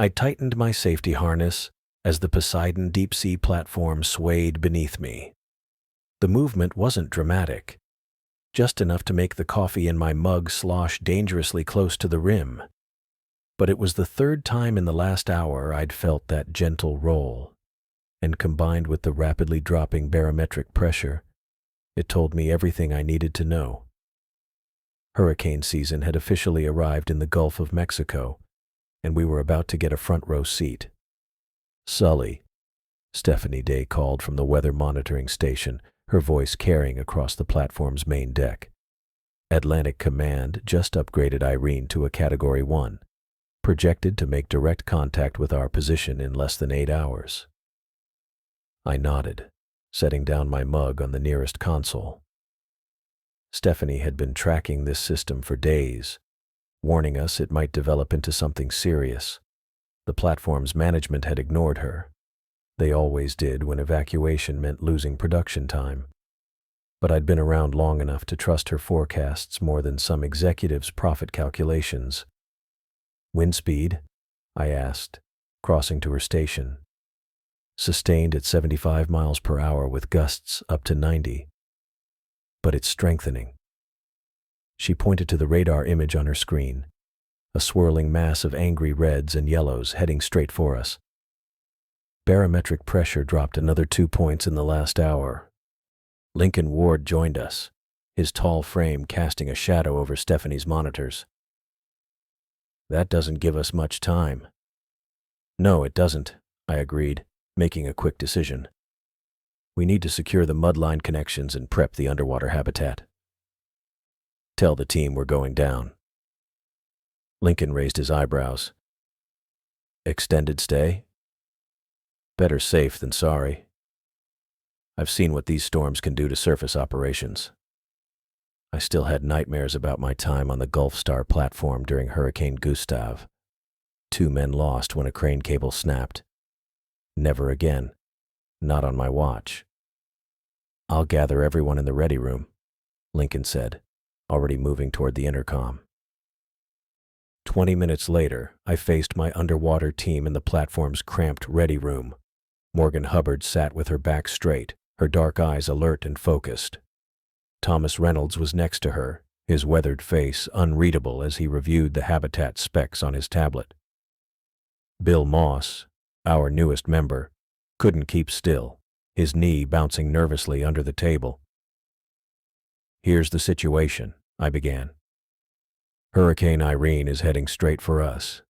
I tightened my safety harness as the Poseidon deep-sea platform swayed beneath me. The movement wasn't dramatic, just enough to make the coffee in my mug slosh dangerously close to the rim. But it was the third time in the last hour I'd felt that gentle roll, and combined with the rapidly dropping barometric pressure, it told me everything I needed to know. Hurricane season had officially arrived in the Gulf of Mexico, and we were about to get a front-row seat. "Sully," Stephanie Day called from the weather monitoring station, her voice carrying across the platform's main deck. Atlantic Command just upgraded Irene to a Category 1, projected to make direct contact with our position in less than 8 hours. I nodded, setting down my mug on the nearest console. Stephanie had been tracking this system for days, warning us it might develop into something serious. The platform's management had ignored her. They always did when evacuation meant losing production time. But I'd been around long enough to trust her forecasts more than some executives' profit calculations. "Wind speed?" I asked, crossing to her station. "Sustained at 75 miles per hour with gusts up to 90. But it's strengthening." She pointed to the radar image on her screen, a swirling mass of angry reds and yellows heading straight for us. Barometric pressure dropped another 2 points in the last hour. Lincoln Ward joined us, his tall frame casting a shadow over Stephanie's monitors. "That doesn't give us much time." "No, it doesn't," I agreed, making a quick decision. "We need to secure the mudline connections and prep the underwater habitat. Tell the team we're going down." Lincoln raised his eyebrows. "Extended stay? Better safe than sorry. I've seen what these storms can do to surface operations." I still had nightmares about my time on the Gulf Star platform during Hurricane Gustav. 2 men lost when a crane cable snapped. Never again. Not on my watch. "I'll gather everyone in the ready room," Lincoln said, already moving toward the intercom. 20 minutes later, I faced my underwater team in the platform's cramped ready room. Morgan Hubbard sat with her back straight, her dark eyes alert and focused. Thomas Reynolds was next to her, his weathered face unreadable as he reviewed the habitat specs on his tablet. Bill Moss, our newest member, couldn't keep still, his knee bouncing nervously under the table. "Here's the situation," I began. "Hurricane Irene is heading straight for us.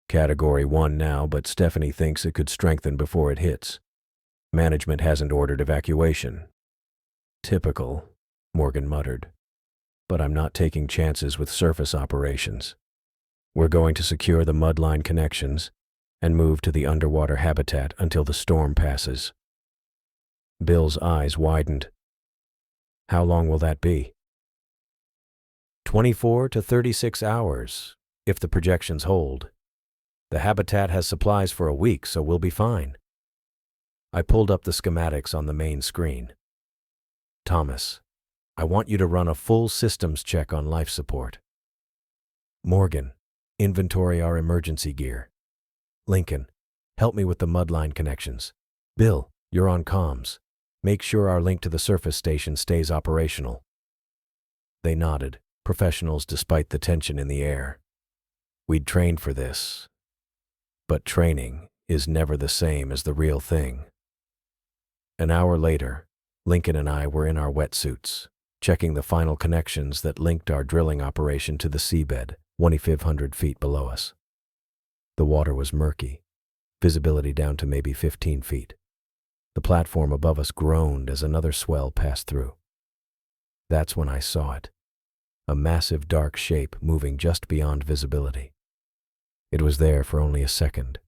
Category 1 now, but Stephanie thinks it could strengthen before it hits. Management hasn't ordered evacuation." "Typical," Morgan muttered. "But I'm not taking chances with surface operations. We're going to secure the mudline connections and move to the underwater habitat until the storm passes." Bill's eyes widened. "How long will that be?" 24 to 36 hours, if the projections hold. The habitat has supplies for a week, so we'll be fine." I pulled up the schematics on the main screen. "Thomas, I want you to run a full systems check on life support. Morgan, inventory our emergency gear. Lincoln, help me with the mudline connections. Bill, you're on comms. Make sure our link to the surface station stays operational." They nodded, professionals despite the tension in the air. We'd trained for this. But training is never the same as the real thing. An hour later, Lincoln and I were in our wetsuits, checking the final connections that linked our drilling operation to the seabed, 2,500 feet below us. The water was murky, visibility down to maybe 15 feet. The platform above us groaned as another swell passed through. That's when I saw it, a massive dark shape moving just beyond visibility. It was there for only a second,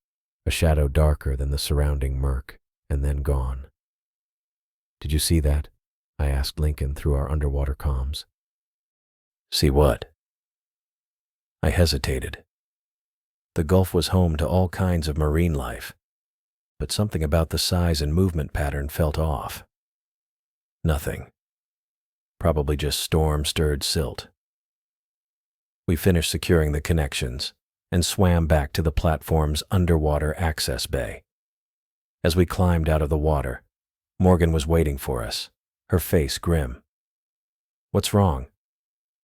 a shadow darker than the surrounding murk, and then gone. "Did you see that?" I asked Lincoln through our underwater comms. "See what?" I hesitated. The Gulf was home to all kinds of marine life, but something about the size and movement pattern felt off. "Nothing. Probably just storm-stirred silt." We finished securing the connections, and swam back to the platform's underwater access bay. As we climbed out of the water, Morgan was waiting for us, her face grim. "What's wrong?"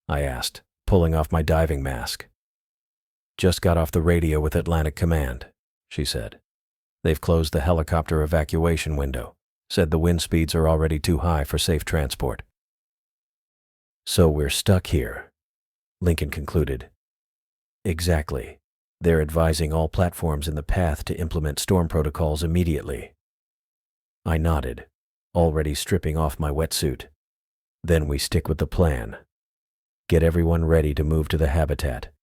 I asked, pulling off my diving mask. "Just got off the radio with Atlantic Command," she said. "They've closed the helicopter evacuation window, said the wind speeds are already too high for safe transport." "So we're stuck here," Lincoln concluded. "Exactly. They're advising all platforms in the path to implement storm protocols immediately." I nodded, already stripping off my wetsuit. "Then we stick with the plan. Get everyone ready to move to the habitat.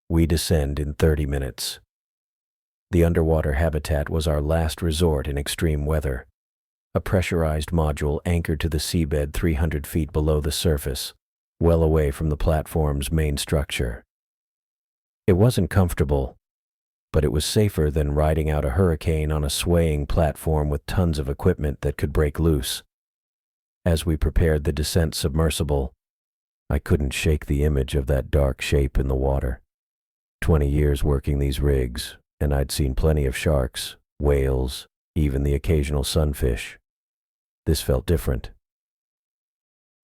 We descend in 30 minutes. The underwater habitat was our last resort in extreme weather, a pressurized module anchored to the seabed 300 feet below the surface, well away from the platform's main structure. It wasn't comfortable, but it was safer than riding out a hurricane on a swaying platform with tons of equipment that could break loose. As we prepared the descent submersible, I couldn't shake the image of that dark shape in the water. 20 years working these rigs, and I'd seen plenty of sharks, whales, even the occasional sunfish. This felt different.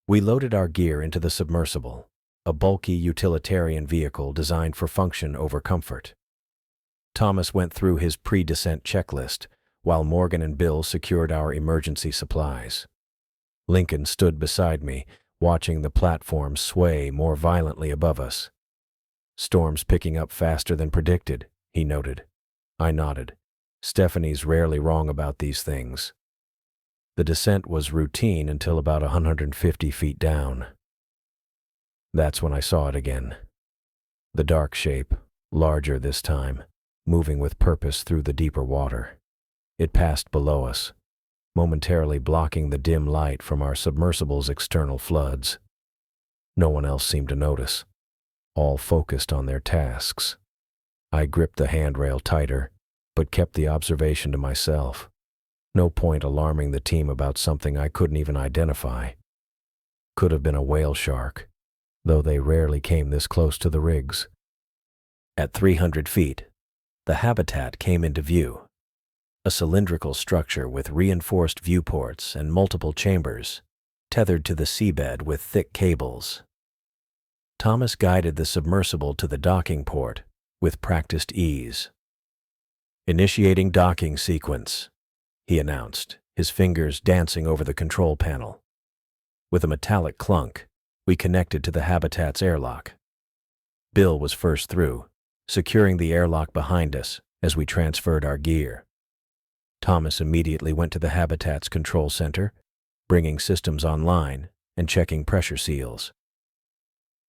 We loaded our gear into the submersible, a bulky utilitarian vehicle designed for function over comfort. Thomas went through his pre-descent checklist, while Morgan and Bill secured our emergency supplies. Lincoln stood beside me, watching the platform sway more violently above us. "Storm's picking up faster than predicted," he noted. I nodded. "Stephanie's rarely wrong about these things." The descent was routine until about 150 feet down. That's when I saw it again. The dark shape, larger this time, moving with purpose through the deeper water. It passed below us, momentarily blocking the dim light from our submersible's external floods. No one else seemed to notice, all focused on their tasks. I gripped the handrail tighter, but kept the observation to myself. No point alarming the team about something I couldn't even identify. Could have been a whale shark, though they rarely came this close to the rigs. At 300 feet, the habitat came into view, a cylindrical structure with reinforced viewports and multiple chambers, tethered to the seabed with thick cables. Thomas guided the submersible to the docking port with practiced ease. "Initiating docking sequence," he announced, his fingers dancing over the control panel. With a metallic clunk, we connected to the habitat's airlock. Bill was first through, securing the airlock behind us as we transferred our gear. Thomas immediately went to the habitat's control center, bringing systems online and checking pressure seals.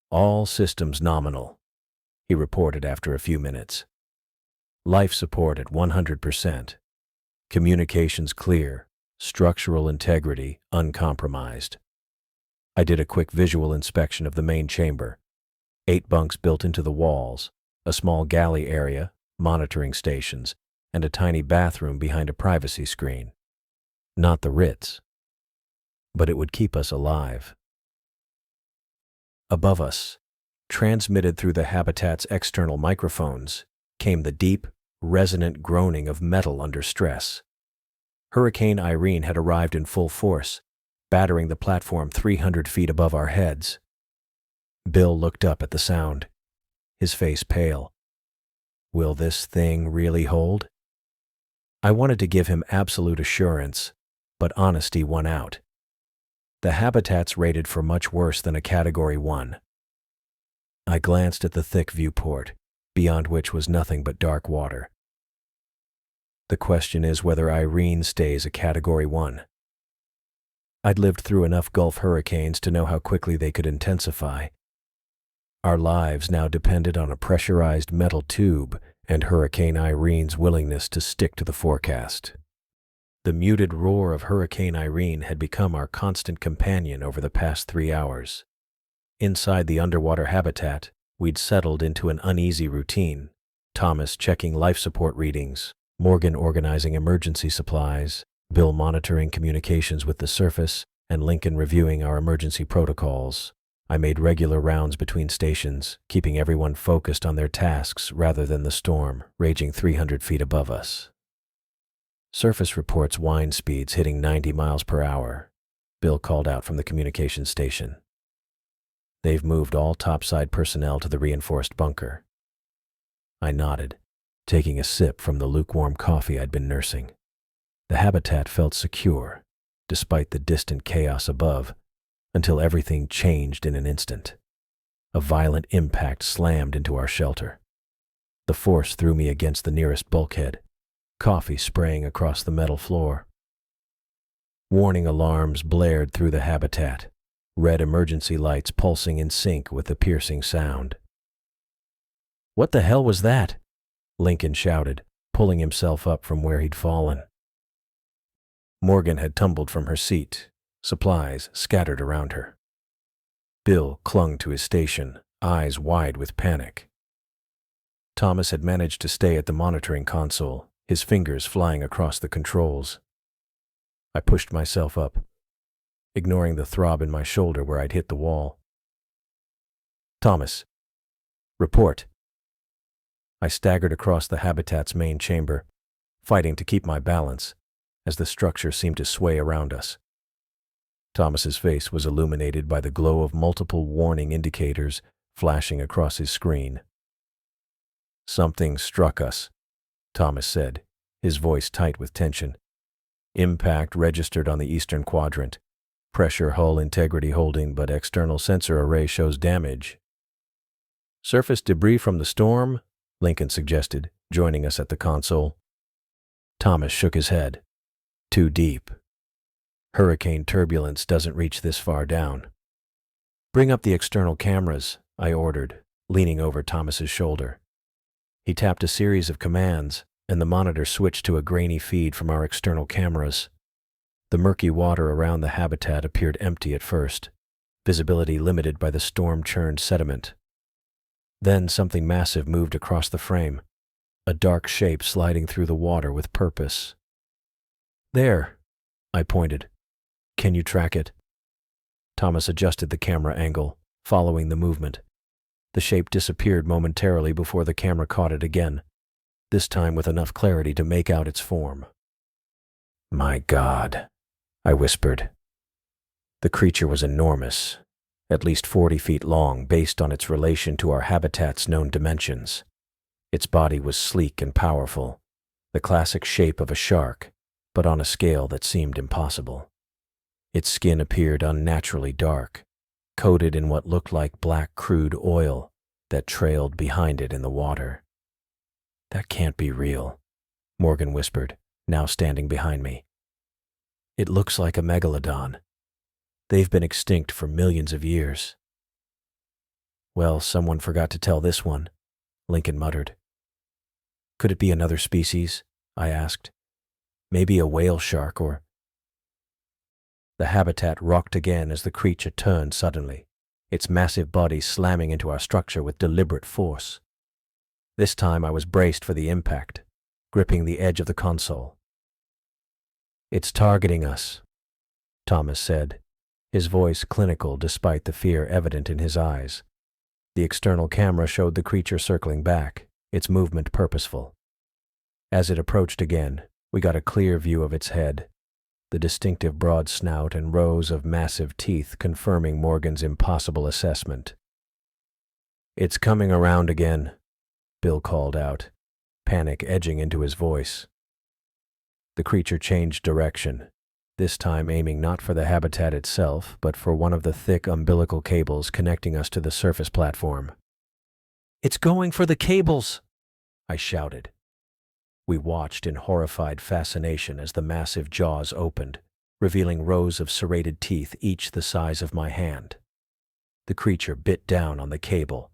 "All systems nominal," he reported after a few minutes. "Life support at 100%. Communications clear, structural integrity uncompromised." I did a quick visual inspection of the main chamber. 8 bunks built into the walls, a small galley area, monitoring stations, and a tiny bathroom behind a privacy screen. Not the Ritz, but it would keep us alive. Above us, transmitted through the habitat's external microphones, came the deep, resonant groaning of metal under stress. Hurricane Irene had arrived in full force, battering the platform 300 feet above our heads. Bill looked up at the sound, his face pale. Will this thing really hold? I wanted to give him absolute assurance, but honesty won out. The habitat's rated for much worse than a Category 1. I glanced at the thick viewport, beyond which was nothing but dark water. The question is whether Irene stays a Category 1. I'd lived through enough Gulf hurricanes to know how quickly they could intensify. Our lives now depended on a pressurized metal tube and Hurricane Irene's willingness to stick to the forecast. The muted roar of Hurricane Irene had become our constant companion over the past 3 hours. Inside the underwater habitat, we'd settled into an uneasy routine, Thomas checking life support readings, Morgan organizing emergency supplies, Bill monitoring communications with the surface, and Lincoln reviewing our emergency protocols. I made regular rounds between stations, keeping everyone focused on their tasks rather than the storm raging 300 feet above us. Surface reports wind speeds hitting 90 miles per hour, Bill called out from the communications station. They've moved all topside personnel to the reinforced bunker. I nodded, taking a sip from the lukewarm coffee I'd been nursing. The habitat felt secure, despite the distant chaos above, until everything changed in an instant. A violent impact slammed into our shelter. The force threw me against the nearest bulkhead, coffee spraying across the metal floor. Warning alarms blared through the habitat, red emergency lights pulsing in sync with the piercing sound. "What the hell was that?" Lincoln shouted, pulling himself up from where he'd fallen. Morgan had tumbled from her seat, supplies scattered around her. Bill clung to his station, eyes wide with panic. Thomas had managed to stay at the monitoring console, his fingers flying across the controls. I pushed myself up, ignoring the throb in my shoulder where I'd hit the wall. "Thomas, report." I staggered across the habitat's main chamber, fighting to keep my balance as the structure seemed to sway around us. Thomas's face was illuminated by the glow of multiple warning indicators flashing across his screen. "Something struck us," Thomas said, his voice tight with tension. "Impact registered on the eastern quadrant. Pressure hull integrity holding, but external sensor array shows damage." "Surface debris from the storm?" Lincoln suggested, joining us at the console. Thomas shook his head. "Too deep. Hurricane turbulence doesn't reach this far down." "Bring up the external cameras," I ordered, leaning over Thomas's shoulder. He tapped a series of commands, and the monitor switched to a grainy feed from our external cameras. The murky water around the habitat appeared empty at first, visibility limited by the storm-churned sediment. Then something massive moved across the frame, a dark shape sliding through the water with purpose. "There," I pointed. "Can you track it?" Thomas adjusted the camera angle, following the movement. The shape disappeared momentarily before the camera caught it again, this time with enough clarity to make out its form. "My God," I whispered. The creature was enormous, at least 40 feet long based on its relation to our habitat's known dimensions. Its body was sleek and powerful, the classic shape of a shark, but on a scale that seemed impossible. Its skin appeared unnaturally dark, coated in what looked like black crude oil that trailed behind it in the water. "That can't be real," Morgan whispered, now standing behind me. "It looks like a megalodon. They've been extinct for millions of years." "Well, someone forgot to tell this one," Lincoln muttered. "Could it be another species?" I asked. "Maybe a whale shark or—" The habitat rocked again as the creature turned suddenly, its massive body slamming into our structure with deliberate force. This time I was braced for the impact, gripping the edge of the console. "It's targeting us," Thomas said, his voice clinical despite the fear evident in his eyes. The external camera showed the creature circling back, its movement purposeful. As it approached again, we got a clear view of its head, the distinctive broad snout and rows of massive teeth confirming Morgan's impossible assessment. "It's coming around again," Bill called out, panic edging into his voice. The creature changed direction, this time aiming not for the habitat itself, but for one of the thick umbilical cables connecting us to the surface platform. "It's going for the cables!" I shouted. We watched in horrified fascination as the massive jaws opened, revealing rows of serrated teeth each the size of my hand. The creature bit down on the cable,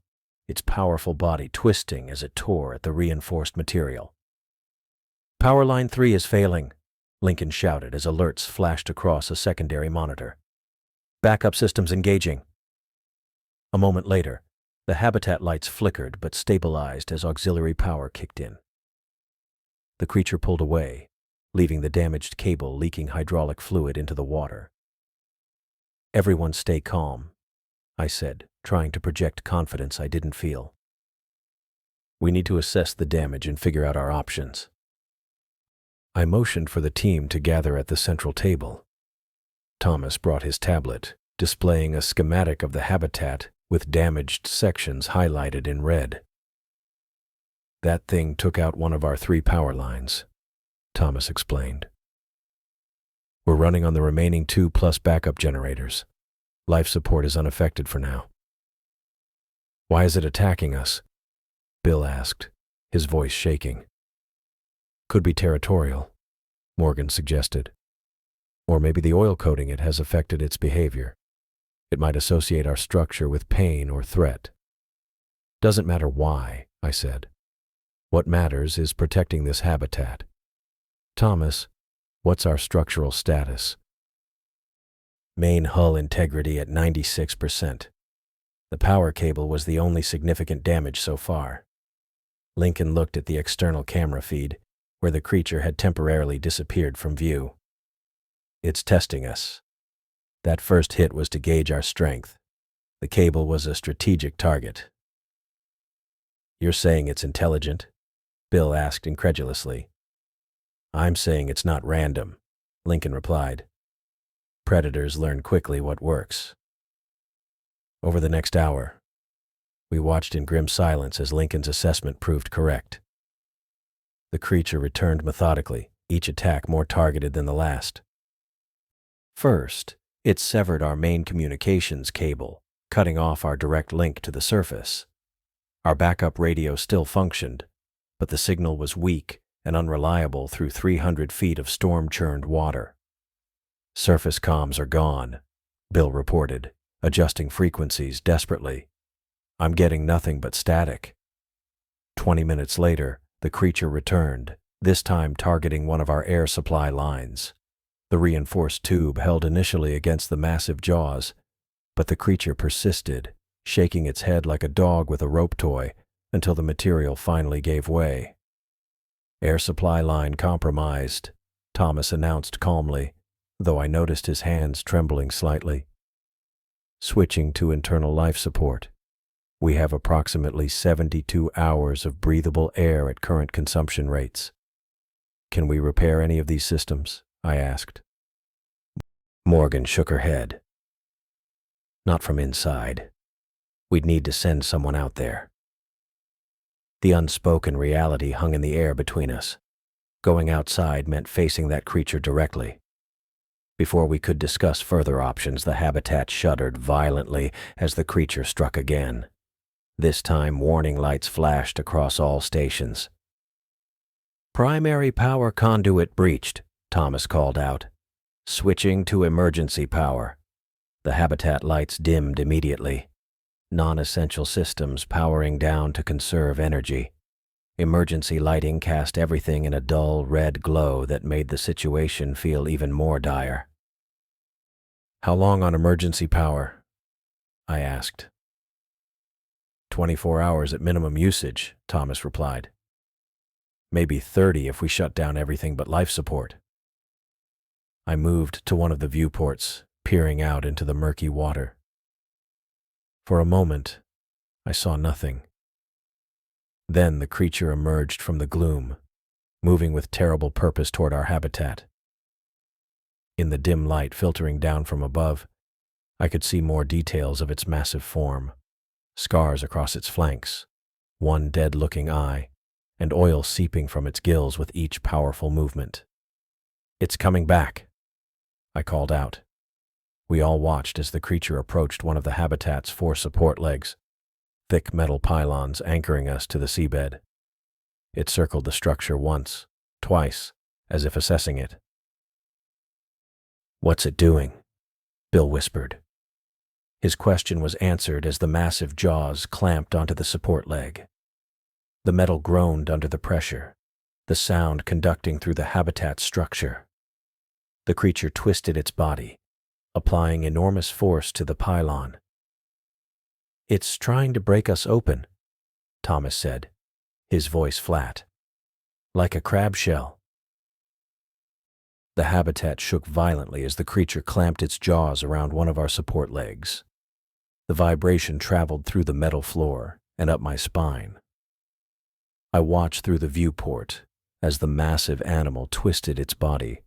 its powerful body twisting as it tore at the reinforced material. "Power line 3 is failing," Lincoln shouted as alerts flashed across a secondary monitor. "Backup systems engaging." A moment later, the habitat lights flickered but stabilized as auxiliary power kicked in. The creature pulled away, leaving the damaged cable leaking hydraulic fluid into the water. "Everyone stay calm," I said, trying to project confidence I didn't feel. We need to assess the damage and figure out our options. I motioned for the team to gather at the central table. Thomas brought his tablet, displaying a schematic of the habitat with damaged sections highlighted in red. That thing took out one of our 3 power lines, Thomas explained. We're running on the remaining 2 plus backup generators. Life support is unaffected for now. Why is it attacking us? Bill asked, his voice shaking. Could be territorial, Morgan suggested. Or maybe the oil coating it has affected its behavior. It might associate our structure with pain or threat. Doesn't matter why, I said. What matters is protecting this habitat. Thomas, what's our structural status? Main hull integrity at 96%. The power cable was the only significant damage so far. Lincoln looked at the external camera feed, where the creature had temporarily disappeared from view. It's testing us. That first hit was to gauge our strength. The cable was a strategic target. You're saying it's intelligent? Bill asked incredulously. I'm saying it's not random, Lincoln replied. Predators learn quickly what works. Over the next hour, we watched in grim silence as Lincoln's assessment proved correct. The creature returned methodically, each attack more targeted than the last. First, it severed our main communications cable, cutting off our direct link to the surface. Our backup radio still functioned, but the signal was weak and unreliable through 300 feet of storm-churned water. Surface comms are gone, Bill reported, adjusting frequencies desperately. I'm getting nothing but static. 20 minutes later, the creature returned, this time targeting one of our air supply lines. The reinforced tube held initially against the massive jaws, but the creature persisted, shaking its head like a dog with a rope toy until the material finally gave way. Air supply line compromised, Thomas announced calmly, though I noticed his hands trembling slightly. Switching to internal life support. We have approximately 72 hours of breathable air at current consumption rates. Can we repair any of these systems? I asked. Morgan shook her head. Not from inside. We'd need to send someone out there. The unspoken reality hung in the air between us. Going outside meant facing that creature directly. Before we could discuss further options, the habitat shuddered violently as the creature struck again. This time, warning lights flashed across all stations. Primary power conduit breached, Thomas called out. Switching to emergency power. The habitat lights dimmed immediately. Non-essential systems powering down to conserve energy. Emergency lighting cast everything in a dull red glow that made the situation feel even more dire. How long on emergency power? I asked. 24 hours at minimum usage, Thomas replied. Maybe 30 if we shut down everything but life support. I moved to one of the viewports, peering out into the murky water. For a moment, I saw nothing. Then the creature emerged from the gloom, moving with terrible purpose toward our habitat. In the dim light filtering down from above, I could see more details of its massive form. Scars across its flanks, one dead-looking eye, and oil seeping from its gills with each powerful movement. It's coming back, I called out. We all watched as the creature approached one of the habitat's 4 support legs, thick metal pylons anchoring us to the seabed. It circled the structure once, twice, as if assessing it. What's it doing? Bill whispered. His question was answered as the massive jaws clamped onto the support leg. The metal groaned under the pressure, the sound conducting through the habitat structure. The creature twisted its body, applying enormous force to the pylon. It's trying to break us open, Thomas said, his voice flat. Like a crab shell. The habitat shook violently as the creature clamped its jaws around one of our support legs. The vibration traveled through the metal floor and up my spine. I watched through the viewport as the massive animal twisted its body,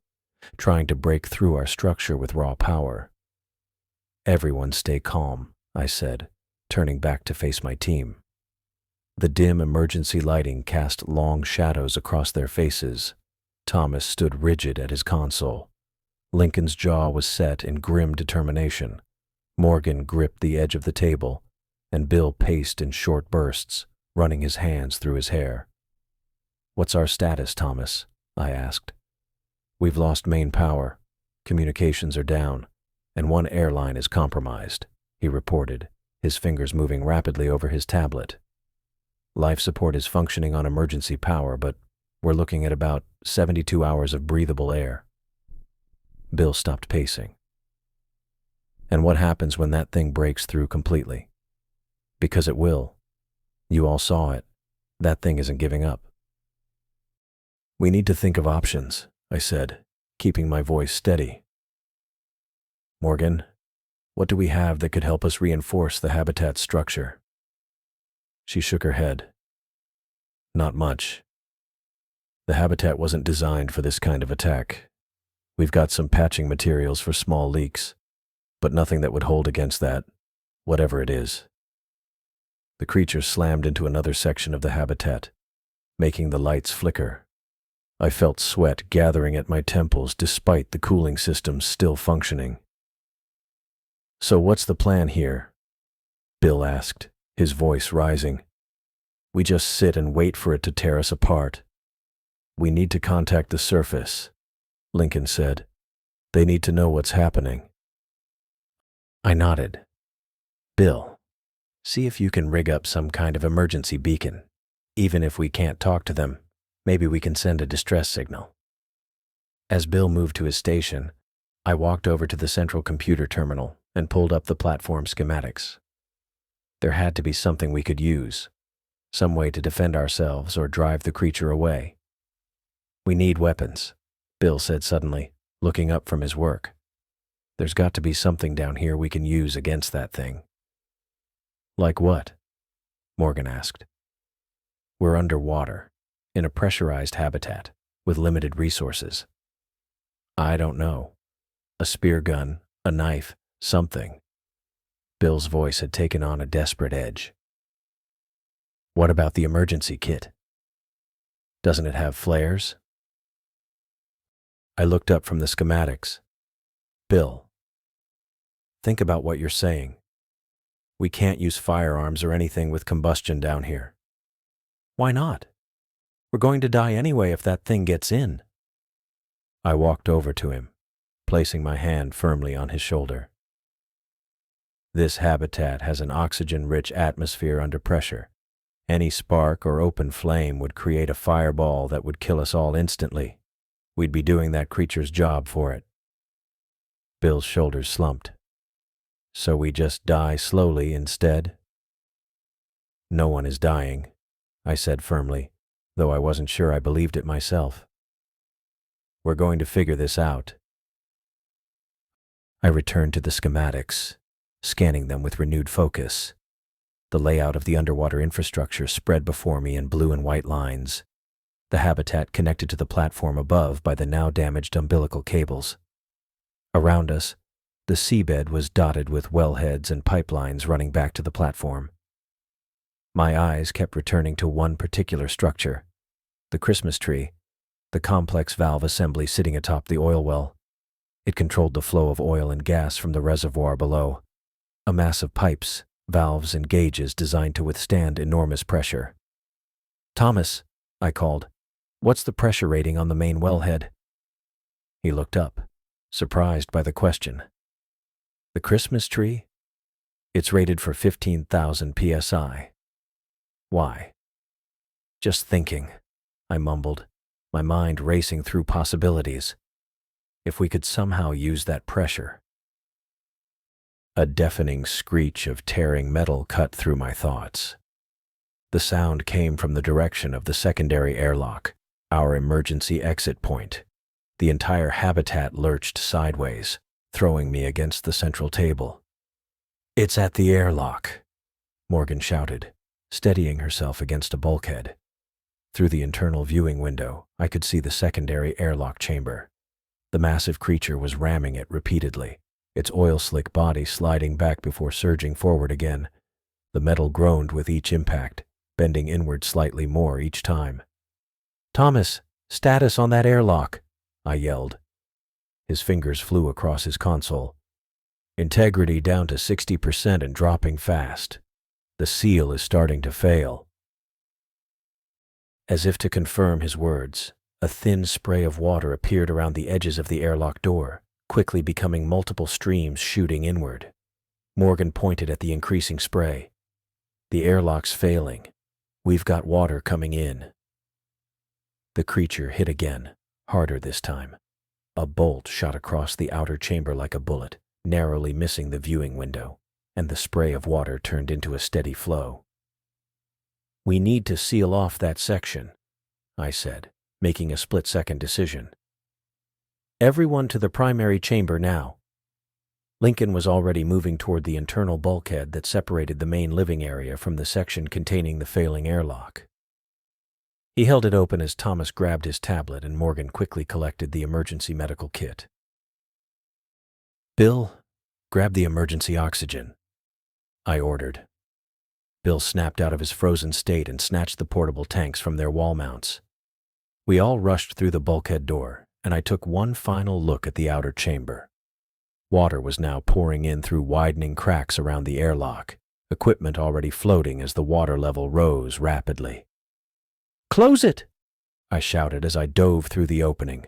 trying to break through our structure with raw power. "Everyone stay calm," I said, turning back to face my team. The dim emergency lighting cast long shadows across their faces. Thomas stood rigid at his console. Lincoln's jaw was set in grim determination. Morgan gripped the edge of the table, and Bill paced in short bursts, running his hands through his hair. "What's our status, Thomas?" I asked. "We've lost main power, communications are down, and one airline is compromised," he reported, his fingers moving rapidly over his tablet. "Life support is functioning on emergency power, but we're looking at about 72 hours of breathable air." Bill stopped pacing. "And what happens when that thing breaks through completely?" "Because it will. You all saw it. That thing isn't giving up." "We need to think of options," I said, keeping my voice steady. "Morgan, what do we have that could help us reinforce the habitat structure?" She shook her head. "Not much. The habitat wasn't designed for this kind of attack. We've got some patching materials for small leaks, but nothing that would hold against that, whatever it is." The creature slammed into another section of the habitat, making the lights flicker. I felt sweat gathering at my temples despite the cooling systems still functioning. "So what's the plan here?" Bill asked, his voice rising. "We just sit and wait for it to tear us apart." "We need to contact the surface," Lincoln said. "They need to know what's happening." I nodded. "Bill, see if you can rig up some kind of emergency beacon. Even if we can't talk to them, maybe we can send a distress signal." As Bill moved to his station, I walked over to the central computer terminal and pulled up the platform schematics. There had to be something we could use, some way to defend ourselves or drive the creature away. "We need weapons," Bill said suddenly, looking up from his work. "There's got to be something down here we can use against that thing." "Like what?" Morgan asked. "We're underwater, in a pressurized habitat, with limited resources." "I don't know. A spear gun, a knife, something." Bill's voice had taken on a desperate edge. "What about the emergency kit? Doesn't it have flares?" I looked up from the schematics. "Bill, think about what you're saying. We can't use firearms or anything with combustion down here." "Why not? We're going to die anyway if that thing gets in." I walked over to him, placing my hand firmly on his shoulder. "This habitat has an oxygen-rich atmosphere under pressure. Any spark or open flame would create a fireball that would kill us all instantly. We'd be doing that creature's job for it." Bill's shoulders slumped. "So we just die slowly instead?" "No one is dying," I said firmly, though I wasn't sure I believed it myself. "We're going to figure this out." I returned to the schematics, scanning them with renewed focus. The layout of the underwater infrastructure spread before me in blue and white lines, the habitat connected to the platform above by the now damaged umbilical cables. Around us, the seabed was dotted with wellheads and pipelines running back to the platform. My eyes kept returning to one particular structure, the Christmas tree, the complex valve assembly sitting atop the oil well. It controlled the flow of oil and gas from the reservoir below, a mass of pipes, valves, and gauges designed to withstand enormous pressure. "Thomas," I called, "what's the pressure rating on the main wellhead?" He looked up, surprised by the question. "The Christmas tree? It's rated for 15,000 psi. Why?" "Just thinking," I mumbled, my mind racing through possibilities. If we could somehow use that pressure. A deafening screech of tearing metal cut through my thoughts. The sound came from the direction of the secondary airlock, our emergency exit point. The entire habitat lurched sideways, throwing me against the central table. It's at the airlock, Morgan shouted, steadying herself against a bulkhead. Through the internal viewing window, I could see the secondary airlock chamber. The massive creature was ramming it repeatedly, its oil-slick body sliding back before surging forward again. The metal groaned with each impact, bending inward slightly more each time. "Thomas, status on that airlock," I yelled. His fingers flew across his console. "Integrity down to 60% and dropping fast. The seal is starting to fail." As if to confirm his words, a thin spray of water appeared around the edges of the airlock door, quickly becoming multiple streams shooting inward. Morgan pointed at the increasing spray. "The airlock's failing. We've got water coming in." The creature hit again, harder this time. A bolt shot across the outer chamber like a bullet, narrowly missing the viewing window, and the spray of water turned into a steady flow. "We need to seal off that section," I said, making a split-second decision. "Everyone to the primary chamber now." Lincoln was already moving toward the internal bulkhead that separated the main living area from the section containing the failing airlock. He held it open as Thomas grabbed his tablet and Morgan quickly collected the emergency medical kit. "Bill, grab the emergency oxygen," I ordered. Bill snapped out of his frozen state and snatched the portable tanks from their wall mounts. We all rushed through the bulkhead door, and I took one final look at the outer chamber. Water was now pouring in through widening cracks around the airlock, equipment already floating as the water level rose rapidly. "Close it!" I shouted as I dove through the opening.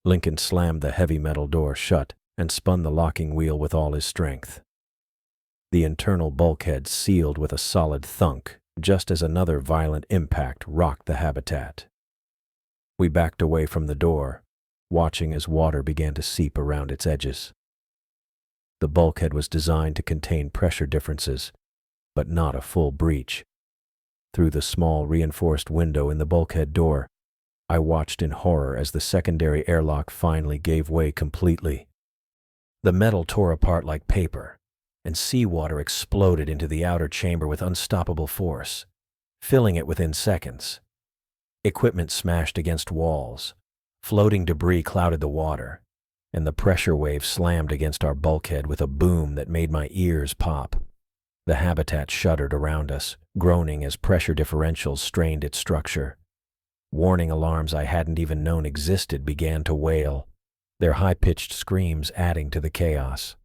Lincoln slammed the heavy metal door shut and spun the locking wheel with all his strength. The internal bulkhead sealed with a solid thunk, just as another violent impact rocked the habitat. We backed away from the door, watching as water began to seep around its edges. The bulkhead was designed to contain pressure differences, but not a full breach. Through the small reinforced window in the bulkhead door, I watched in horror as the secondary airlock finally gave way completely. The metal tore apart like paper, and seawater exploded into the outer chamber with unstoppable force, filling it within seconds. Equipment smashed against walls, floating debris clouded the water, and the pressure wave slammed against our bulkhead with a boom that made my ears pop. The habitat shuddered around us, groaning as pressure differentials strained its structure. Warning alarms I hadn't even known existed began to wail, their high-pitched screams adding to the chaos.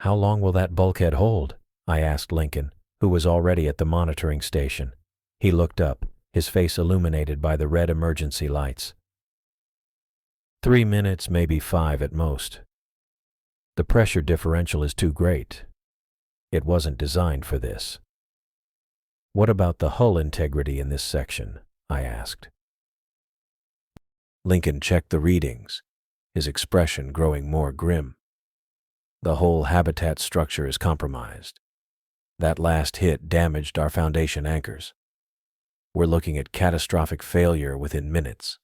"How long will that bulkhead hold?" I asked Lincoln, who was already at the monitoring station. He looked up, his face illuminated by the red emergency lights. 3 minutes, maybe 5 at most. The pressure differential is too great. It wasn't designed for this. "What about the hull integrity in this section?" I asked. Lincoln checked the readings, his expression growing more grim. "The whole habitat structure is compromised. That last hit damaged our foundation anchors. We're looking at catastrophic failure within minutes."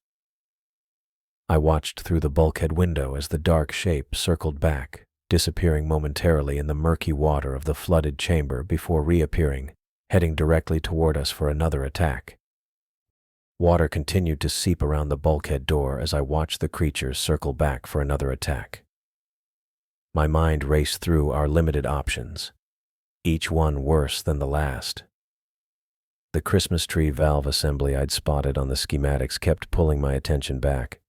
I watched through the bulkhead window as the dark shape circled back, disappearing momentarily in the murky water of the flooded chamber before reappearing, heading directly toward us for another attack. Water continued to seep around the bulkhead door as I watched the creature circle back for another attack. My mind raced through our limited options, each one worse than the last. The Christmas tree valve assembly I'd spotted on the schematics kept pulling my attention back.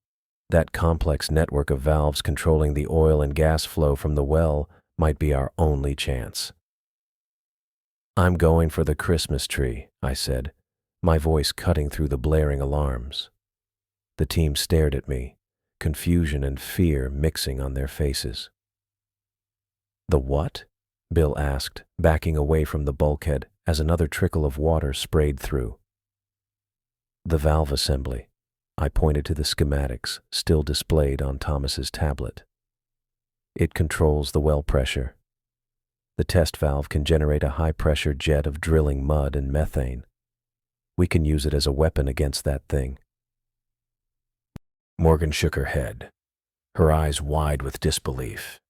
That complex network of valves controlling the oil and gas flow from the well might be our only chance. "I'm going for the Christmas tree," I said, my voice cutting through the blaring alarms. The team stared at me, confusion and fear mixing on their faces. "The what?" Bill asked, backing away from the bulkhead as another trickle of water sprayed through. "The valve assembly." I pointed to the schematics still displayed on Thomas's tablet. "It controls the well pressure. The test valve can generate a high-pressure jet of drilling mud and methane. We can use it as a weapon against that thing." Morgan shook her head, her eyes wide with disbelief.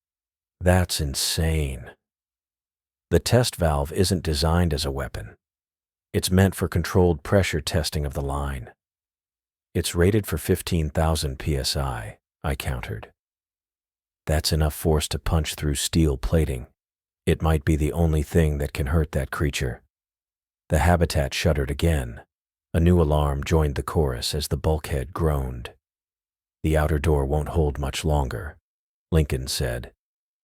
That's insane. The test valve isn't designed as a weapon. It's meant for controlled pressure testing of the line. It's rated for 15,000 psi, I countered. That's enough force to punch through steel plating. It might be the only thing that can hurt that creature. The habitat shuddered again. A new alarm joined the chorus as the bulkhead groaned. The outer door won't hold much longer, Lincoln said,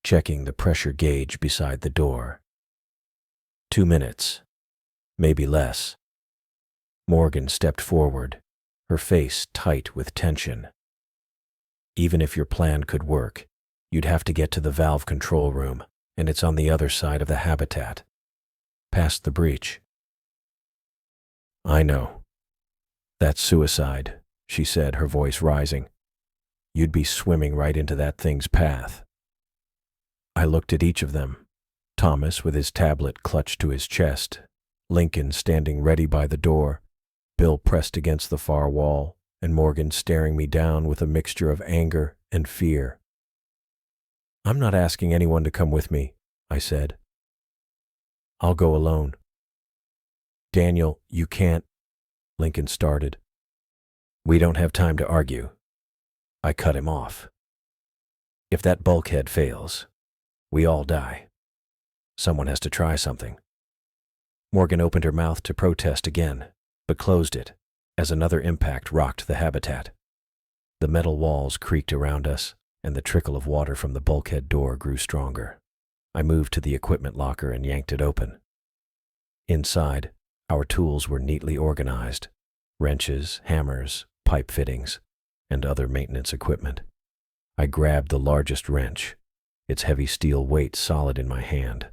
checking the pressure gauge beside the door. 2 minutes, maybe less. Morgan stepped forward, her face tight with tension. Even if your plan could work, you'd have to get to the valve control room, and it's on the other side of the habitat, past the breach. I know. That's suicide, she said, her voice rising. You'd be swimming right into that thing's path. I looked at each of them. Thomas with his tablet clutched to his chest, Lincoln standing ready by the door, Bill pressed against the far wall, and Morgan staring me down with a mixture of anger and fear. I'm not asking anyone to come with me, I said. I'll go alone. Daniel, you can't, Lincoln started. We don't have time to argue. I cut him off. If that bulkhead fails, we all die. Someone has to try something. Morgan opened her mouth to protest again, but closed it as another impact rocked the habitat. The metal walls creaked around us, and the trickle of water from the bulkhead door grew stronger. I moved to the equipment locker and yanked it open. Inside, our tools were neatly organized: wrenches, hammers, pipe fittings, and other maintenance equipment. I grabbed the largest wrench, its heavy steel weight solid in my hand.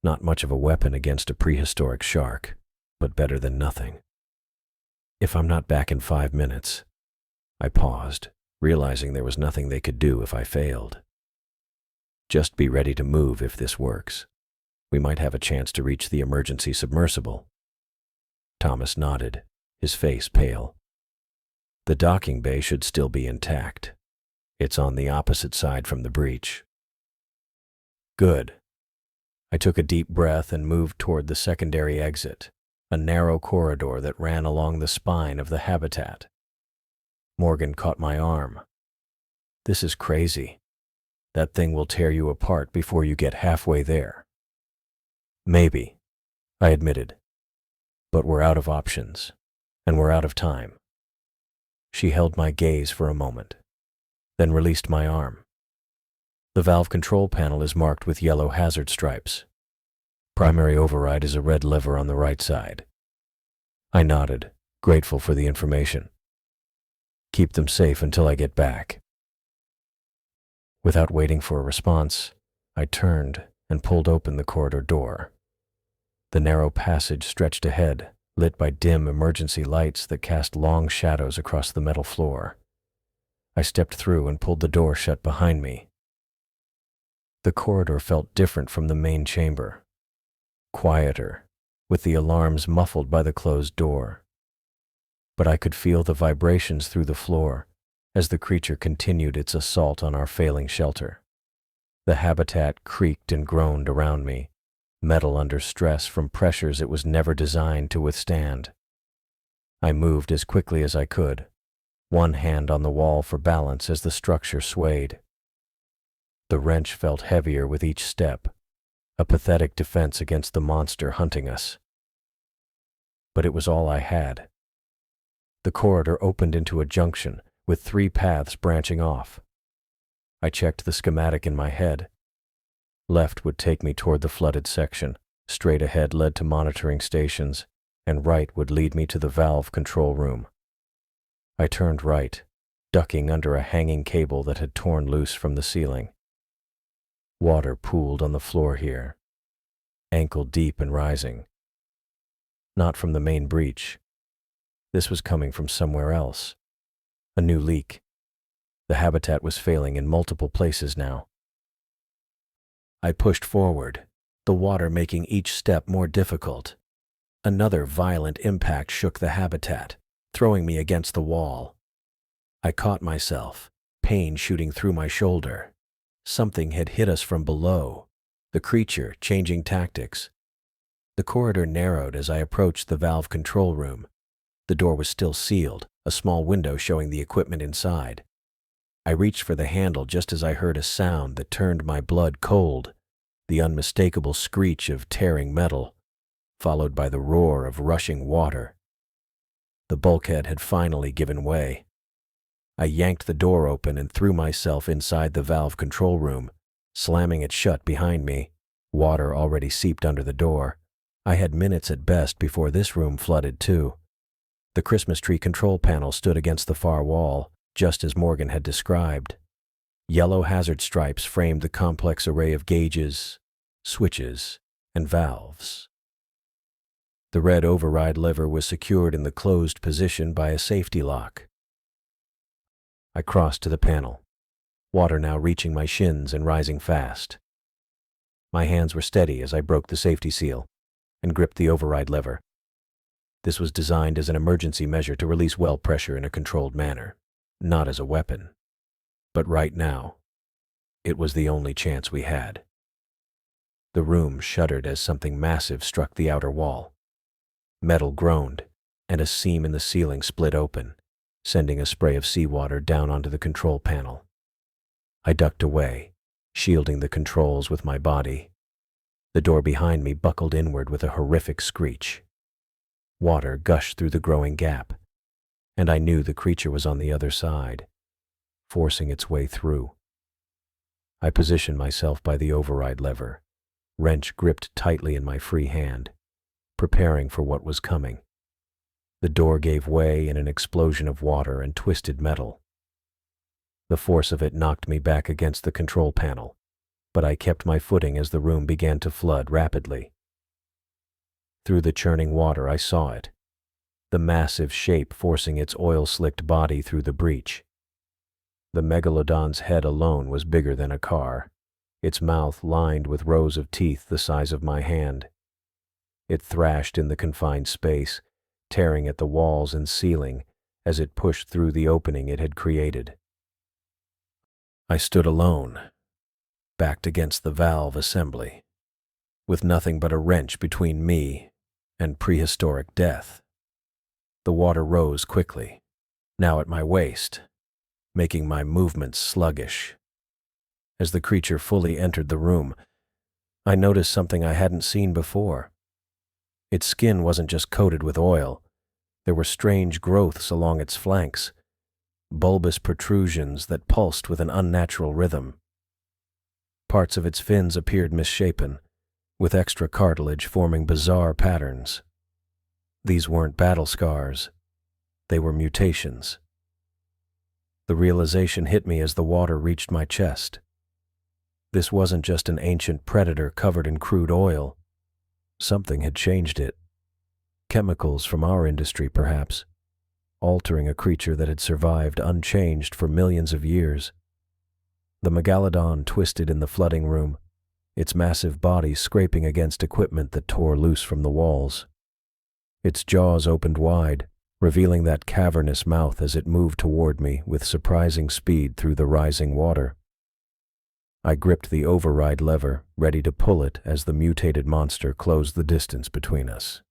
Not much of a weapon against a prehistoric shark, but better than nothing. If I'm not back in 5 minutes, I paused, realizing there was nothing they could do if I failed. Just be ready to move if this works. We might have a chance to reach the emergency submersible. Thomas nodded, his face pale. The docking bay should still be intact. It's on the opposite side from the breach. Good. I took a deep breath and moved toward the secondary exit, a narrow corridor that ran along the spine of the habitat. Morgan caught my arm. This is crazy. That thing will tear you apart before you get halfway there. Maybe, I admitted. But we're out of options, and we're out of time. She held my gaze for a moment, then released my arm. The valve control panel is marked with yellow hazard stripes. Primary override is a red lever on the right side. I nodded, grateful for the information. Keep them safe until I get back. Without waiting for a response, I turned and pulled open the corridor door. The narrow passage stretched ahead, lit by dim emergency lights that cast long shadows across the metal floor. I stepped through and pulled the door shut behind me. The corridor felt different from the main chamber. Quieter, with the alarms muffled by the closed door. But I could feel the vibrations through the floor as the creature continued its assault on our failing shelter. The habitat creaked and groaned around me, metal under stress from pressures it was never designed to withstand. I moved as quickly as I could, one hand on the wall for balance as the structure swayed. The wrench felt heavier with each step, a pathetic defense against the monster hunting us. But it was all I had. The corridor opened into a junction with 3 paths branching off. I checked the schematic in my head. Left would take me toward the flooded section, straight ahead led to monitoring stations, and right would lead me to the valve control room. I turned right, ducking under a hanging cable that had torn loose from the ceiling. Water pooled on the floor here, ankle deep and rising. Not from the main breach. This was coming from somewhere else. A new leak. The habitat was failing in multiple places now. I pushed forward, the water making each step more difficult. Another violent impact shook the habitat, throwing me against the wall. I caught myself, pain shooting through my shoulder. Something had hit us from below, the creature changing tactics. The corridor narrowed as I approached the valve control room. The door was still sealed, a small window showing the equipment inside. I reached for the handle just as I heard a sound that turned my blood cold, the unmistakable screech of tearing metal, followed by the roar of rushing water. The bulkhead had finally given way. I yanked the door open and threw myself inside the valve control room, slamming it shut behind me. Water already seeped under the door. I had minutes at best before this room flooded too. The Christmas tree control panel stood against the far wall, just as Morgan had described. Yellow hazard stripes framed the complex array of gauges, switches, and valves. The red override lever was secured in the closed position by a safety lock. I crossed to the panel, water now reaching my shins and rising fast. My hands were steady as I broke the safety seal and gripped the override lever. This was designed as an emergency measure to release well pressure in a controlled manner, not as a weapon. But right now, it was the only chance we had. The room shuddered as something massive struck the outer wall. Metal groaned, and a seam in the ceiling split open, sending a spray of seawater down onto the control panel. I ducked away, shielding the controls with my body. The door behind me buckled inward with a horrific screech. Water gushed through the growing gap, and I knew the creature was on the other side, forcing its way through. I positioned myself by the override lever, wrench gripped tightly in my free hand, preparing for what was coming. The door gave way in an explosion of water and twisted metal. The force of it knocked me back against the control panel, but I kept my footing as the room began to flood rapidly. Through the churning water I saw it, the massive shape forcing its oil-slicked body through the breach. The megalodon's head alone was bigger than a car, its mouth lined with rows of teeth the size of my hand. It thrashed in the confined space, tearing at the walls and ceiling as it pushed through the opening it had created. I stood alone, backed against the valve assembly, with nothing but a wrench between me and prehistoric death. The water rose quickly, now at my waist, making my movements sluggish. As the creature fully entered the room, I noticed something I hadn't seen before. Its skin wasn't just coated with oil. There were strange growths along its flanks, bulbous protrusions that pulsed with an unnatural rhythm. Parts of its fins appeared misshapen, with extra cartilage forming bizarre patterns. These weren't battle scars. They were mutations. The realization hit me as the water reached my chest. This wasn't just an ancient predator covered in crude oil. Something had changed it. Chemicals from our industry, perhaps, altering a creature that had survived unchanged for millions of years. The megalodon twisted in the flooding room, its massive body scraping against equipment that tore loose from the walls. Its jaws opened wide, revealing that cavernous mouth as it moved toward me with surprising speed through the rising water. I gripped the override lever, ready to pull it as the mutated monster closed the distance between us.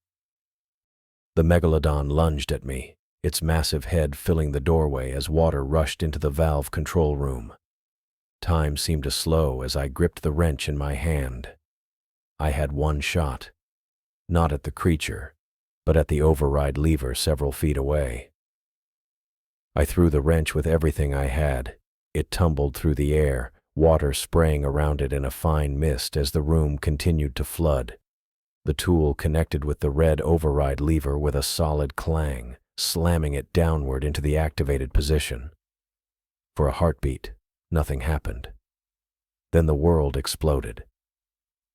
The megalodon lunged at me, its massive head filling the doorway as water rushed into the valve control room. Time seemed to slow as I gripped the wrench in my hand. I had one shot, not at the creature, but at the override lever several feet away. I threw the wrench with everything I had. It tumbled through the air, water spraying around it in a fine mist as the room continued to flood. The tool connected with the red override lever with a solid clang, slamming it downward into the activated position. For a heartbeat, nothing happened. Then the world exploded.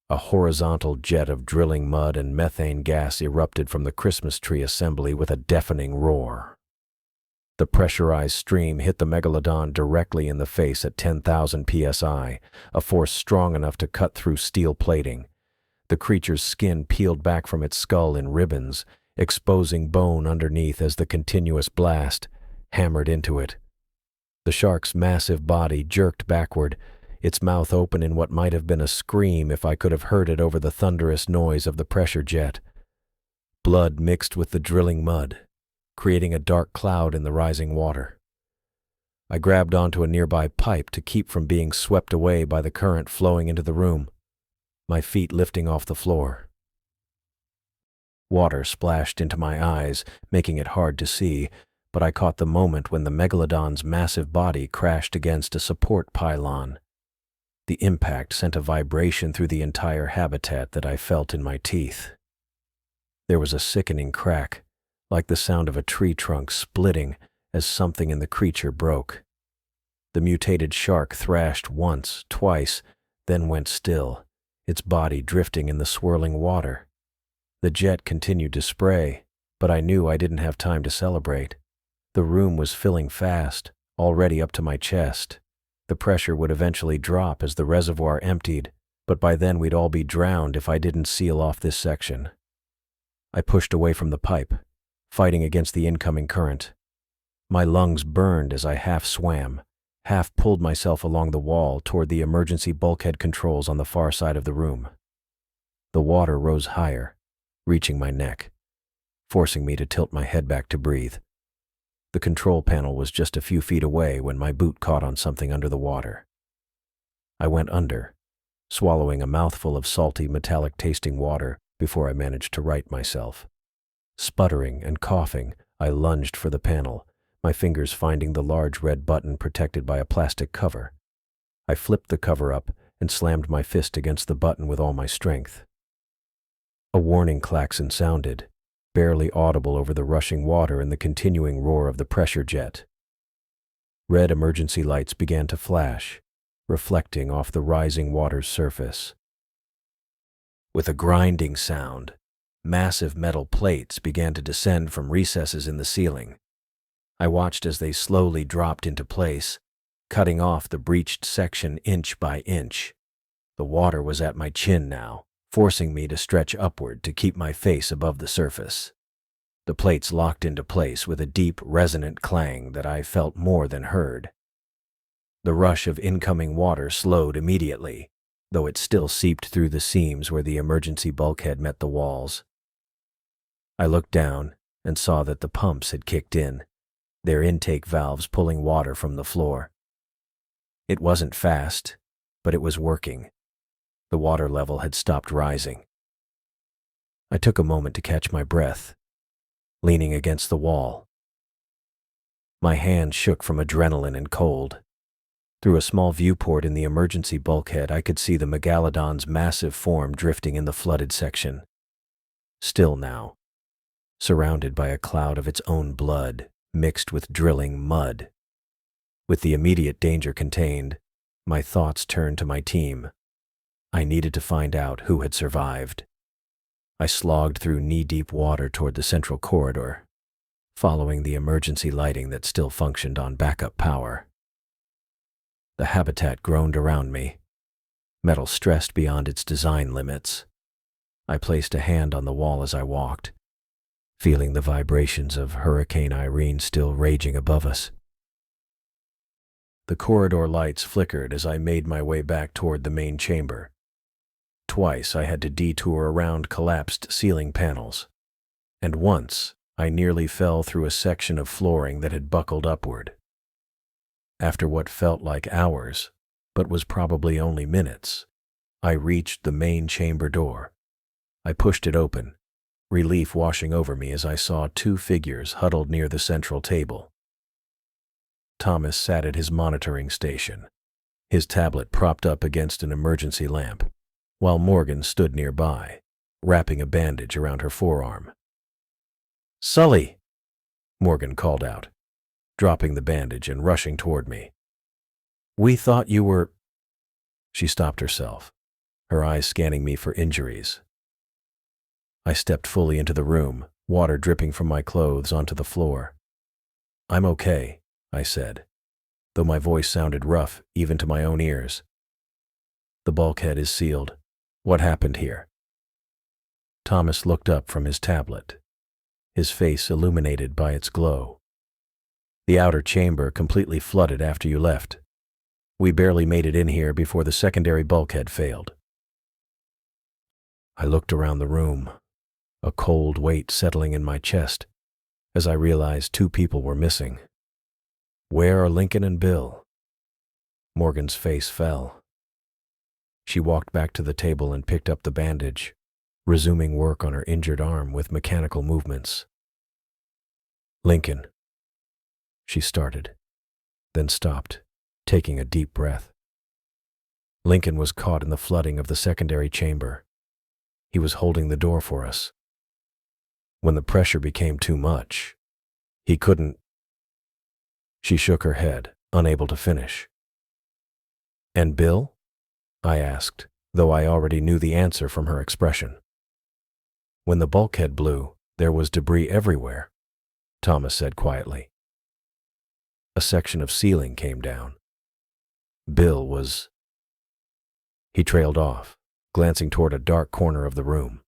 A horizontal jet of drilling mud and methane gas erupted from the Christmas tree assembly with a deafening roar. The pressurized stream hit the megalodon directly in the face at 10,000 psi, a force strong enough to cut through steel plating. The creature's skin peeled back from its skull in ribbons, exposing bone underneath as the continuous blast hammered into it. The shark's massive body jerked backward, its mouth open in what might have been a scream if I could have heard it over the thunderous noise of the pressure jet. Blood mixed with the drilling mud, creating a dark cloud in the rising water. I grabbed onto a nearby pipe to keep from being swept away by the current flowing into the room, my feet lifting off the floor. Water splashed into my eyes, making it hard to see, but I caught the moment when the megalodon's massive body crashed against a support pylon. The impact sent a vibration through the entire habitat that I felt in my teeth. There was a sickening crack, like the sound of a tree trunk splitting as something in the creature broke. The mutated shark thrashed once, twice, then went still, its body drifting in the swirling water. The jet continued to spray, but I knew I didn't have time to celebrate. The room was filling fast, already up to my chest. The pressure would eventually drop as the reservoir emptied, but by then we'd all be drowned if I didn't seal off this section. I pushed away from the pipe, fighting against the incoming current. My lungs burned as I half swam, half pulled myself along the wall toward the emergency bulkhead controls on the far side of the room. The water rose higher, reaching my neck, forcing me to tilt my head back to breathe. The control panel was just a few feet away when my boot caught on something under the water. I went under, swallowing a mouthful of salty, metallic-tasting water before I managed to right myself. Sputtering and coughing, I lunged for the panel, my fingers finding the large red button protected by a plastic cover. I flipped the cover up and slammed my fist against the button with all my strength. A warning klaxon sounded, barely audible over the rushing water and the continuing roar of the pressure jet. Red emergency lights began to flash, reflecting off the rising water's surface. With a grinding sound, massive metal plates began to descend from recesses in the ceiling. I watched as they slowly dropped into place, cutting off the breached section inch by inch. The water was at my chin now, forcing me to stretch upward to keep my face above the surface. The plates locked into place with a deep, resonant clang that I felt more than heard. The rush of incoming water slowed immediately, though it still seeped through the seams where the emergency bulkhead met the walls. I looked down and saw that the pumps had kicked in, their intake valves pulling water from the floor. It wasn't fast, but it was working. The water level had stopped rising. I took a moment to catch my breath, leaning against the wall. My hand shook from adrenaline and cold. Through a small viewport in the emergency bulkhead, I could see the megalodon's massive form drifting in the flooded section. Still now, surrounded by a cloud of its own blood, mixed with drilling mud. With the immediate danger contained, my thoughts turned to my team. I needed to find out who had survived. I slogged through knee-deep water toward the central corridor, following the emergency lighting that still functioned on backup power. The habitat groaned around me, metal stressed beyond its design limits. I placed a hand on the wall as I walked, feeling the vibrations of Hurricane Irene still raging above us. The corridor lights flickered as I made my way back toward the main chamber. Twice I had to detour around collapsed ceiling panels, and once I nearly fell through a section of flooring that had buckled upward. After what felt like hours, but was probably only minutes, I reached the main chamber door. I pushed it open, relief washing over me as I saw two figures huddled near the central table. Thomas sat at his monitoring station, his tablet propped up against an emergency lamp, while Morgan stood nearby, wrapping a bandage around her forearm. "Sully!" Morgan called out, dropping the bandage and rushing toward me. "We thought you were—" She stopped herself, her eyes scanning me for injuries. I stepped fully into the room, water dripping from my clothes onto the floor. "I'm okay," I said, though my voice sounded rough even to my own ears. "The bulkhead is sealed. What happened here?" Thomas looked up from his tablet, his face illuminated by its glow. "The outer chamber completely flooded after you left. We barely made it in here before the secondary bulkhead failed. I looked around the room, a cold weight settling in my chest as I realized 2 people were missing. Where are Lincoln and Bill? Morgan's face fell. She walked back to the table and picked up the bandage, resuming work on her injured arm with mechanical movements. Lincoln, she started, then stopped, taking a deep breath. Lincoln was caught in the flooding of the secondary chamber. He was holding the door for us. When the pressure became too much, he couldn't. She shook her head, unable to finish. And Bill? I asked, though I already knew the answer from her expression. When the bulkhead blew, there was debris everywhere, Thomas said quietly. A section of ceiling came down. Bill was... He trailed off, glancing toward a dark corner of the room.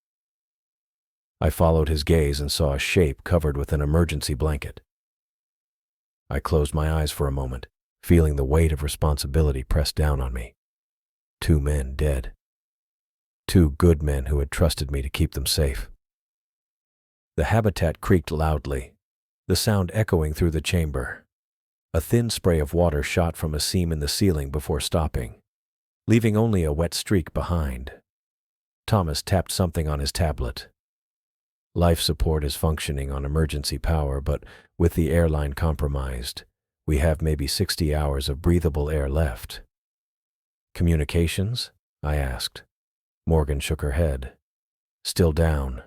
I followed his gaze and saw a shape covered with an emergency blanket. I closed my eyes for a moment, feeling the weight of responsibility press down on me. 2 men dead. 2 good men who had trusted me to keep them safe. The habitat creaked loudly, the sound echoing through the chamber. A thin spray of water shot from a seam in the ceiling before stopping, leaving only a wet streak behind. Thomas tapped something on his tablet. Life support is functioning on emergency power, but with the airline compromised, we have maybe 60 hours of breathable air left. Communications? I asked. Morgan shook her head. Still down.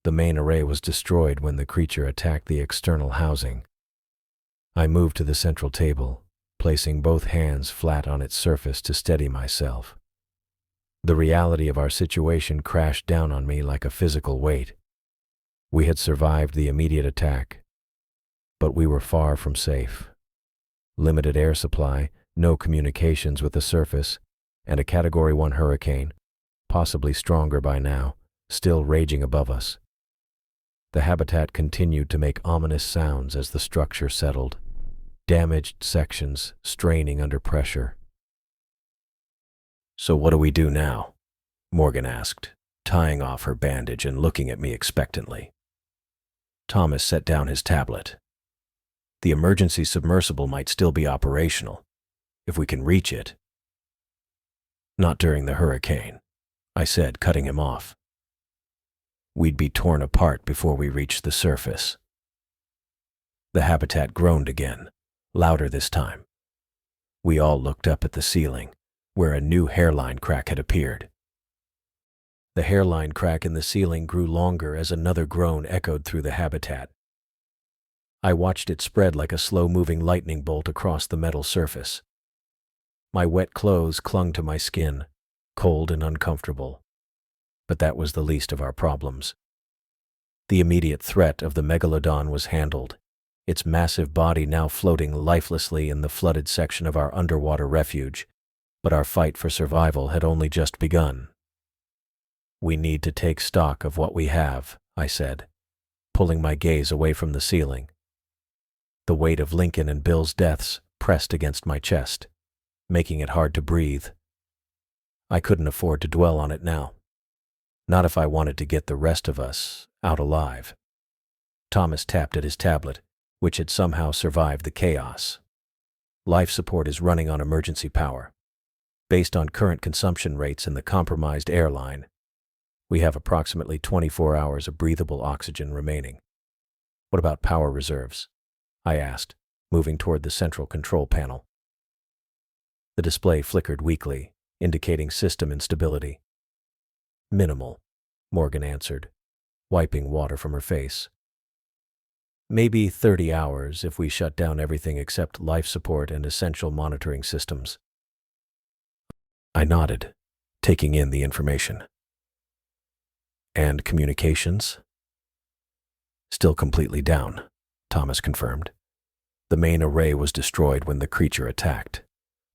The main array was destroyed when the creature attacked the external housing. I moved to the central table, placing both hands flat on its surface to steady myself. The reality of our situation crashed down on me like a physical weight. We had survived the immediate attack, but we were far from safe. Limited air supply, no communications with the surface, and a Category 1 hurricane, possibly stronger by now, still raging above us. The habitat continued to make ominous sounds as the structure settled, damaged sections straining under pressure. So what do we do now? Morgan asked, tying off her bandage and looking at me expectantly. Thomas set down his tablet. The emergency submersible might still be operational, if we can reach it. Not during the hurricane, I said, cutting him off. We'd be torn apart before we reached the surface. The habitat groaned again, louder this time. We all looked up at the ceiling, where a new hairline crack had appeared. The hairline crack in the ceiling grew longer as another groan echoed through the habitat. I watched it spread like a slow-moving lightning bolt across the metal surface. My wet clothes clung to my skin, cold and uncomfortable. But that was the least of our problems. The immediate threat of the megalodon was handled, its massive body now floating lifelessly in the flooded section of our underwater refuge, but our fight for survival had only just begun. We need to take stock of what we have, I said, pulling my gaze away from the ceiling. The weight of Lincoln and Bill's deaths pressed against my chest, making it hard to breathe. I couldn't afford to dwell on it now. Not if I wanted to get the rest of us out alive. Thomas tapped at his tablet, which had somehow survived the chaos. Life support is running on emergency power. Based on current consumption rates in the compromised airline, we have approximately 24 hours of breathable oxygen remaining. What about power reserves? I asked, moving toward the central control panel. The display flickered weakly, indicating system instability. Minimal, Morgan answered, wiping water from her face. Maybe 30 hours if we shut down everything except life support and essential monitoring systems. I nodded, taking in the information. And communications? Still completely down, Thomas confirmed. The main array was destroyed when the creature attacked.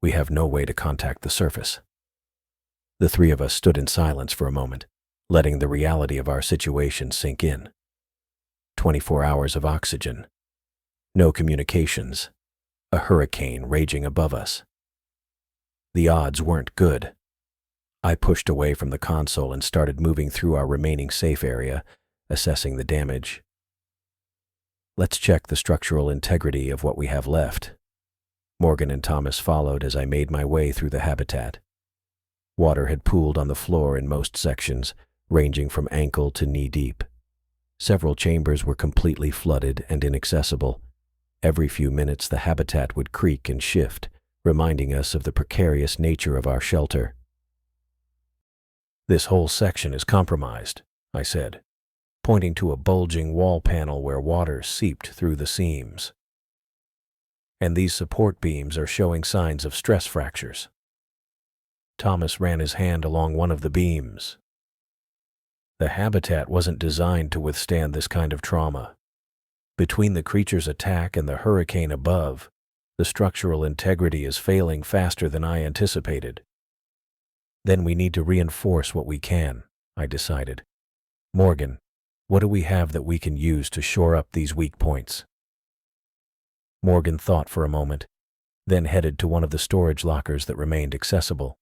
We have no way to contact the surface. The 3 of us stood in silence for a moment, letting the reality of our situation sink in. 24 hours of oxygen. No communications. A hurricane raging above us. The odds weren't good. I pushed away from the console and started moving through our remaining safe area, assessing the damage. Let's check the structural integrity of what we have left. Morgan and Thomas followed as I made my way through the habitat. Water had pooled on the floor in most sections, ranging from ankle to knee-deep. Several chambers were completely flooded and inaccessible. Every few minutes the habitat would creak and shift, reminding us of the precarious nature of our shelter. "This whole section is compromised," I said, pointing to a bulging wall panel where water seeped through the seams. "And these support beams are showing signs of stress fractures." Thomas ran his hand along one of the beams. The habitat wasn't designed to withstand this kind of trauma. Between the creature's attack and the hurricane above, the structural integrity is failing faster than I anticipated. "Then we need to reinforce what we can," I decided. "Morgan, what do we have that we can use to shore up these weak points?" Morgan thought for a moment, then headed to one of the storage lockers that remained accessible.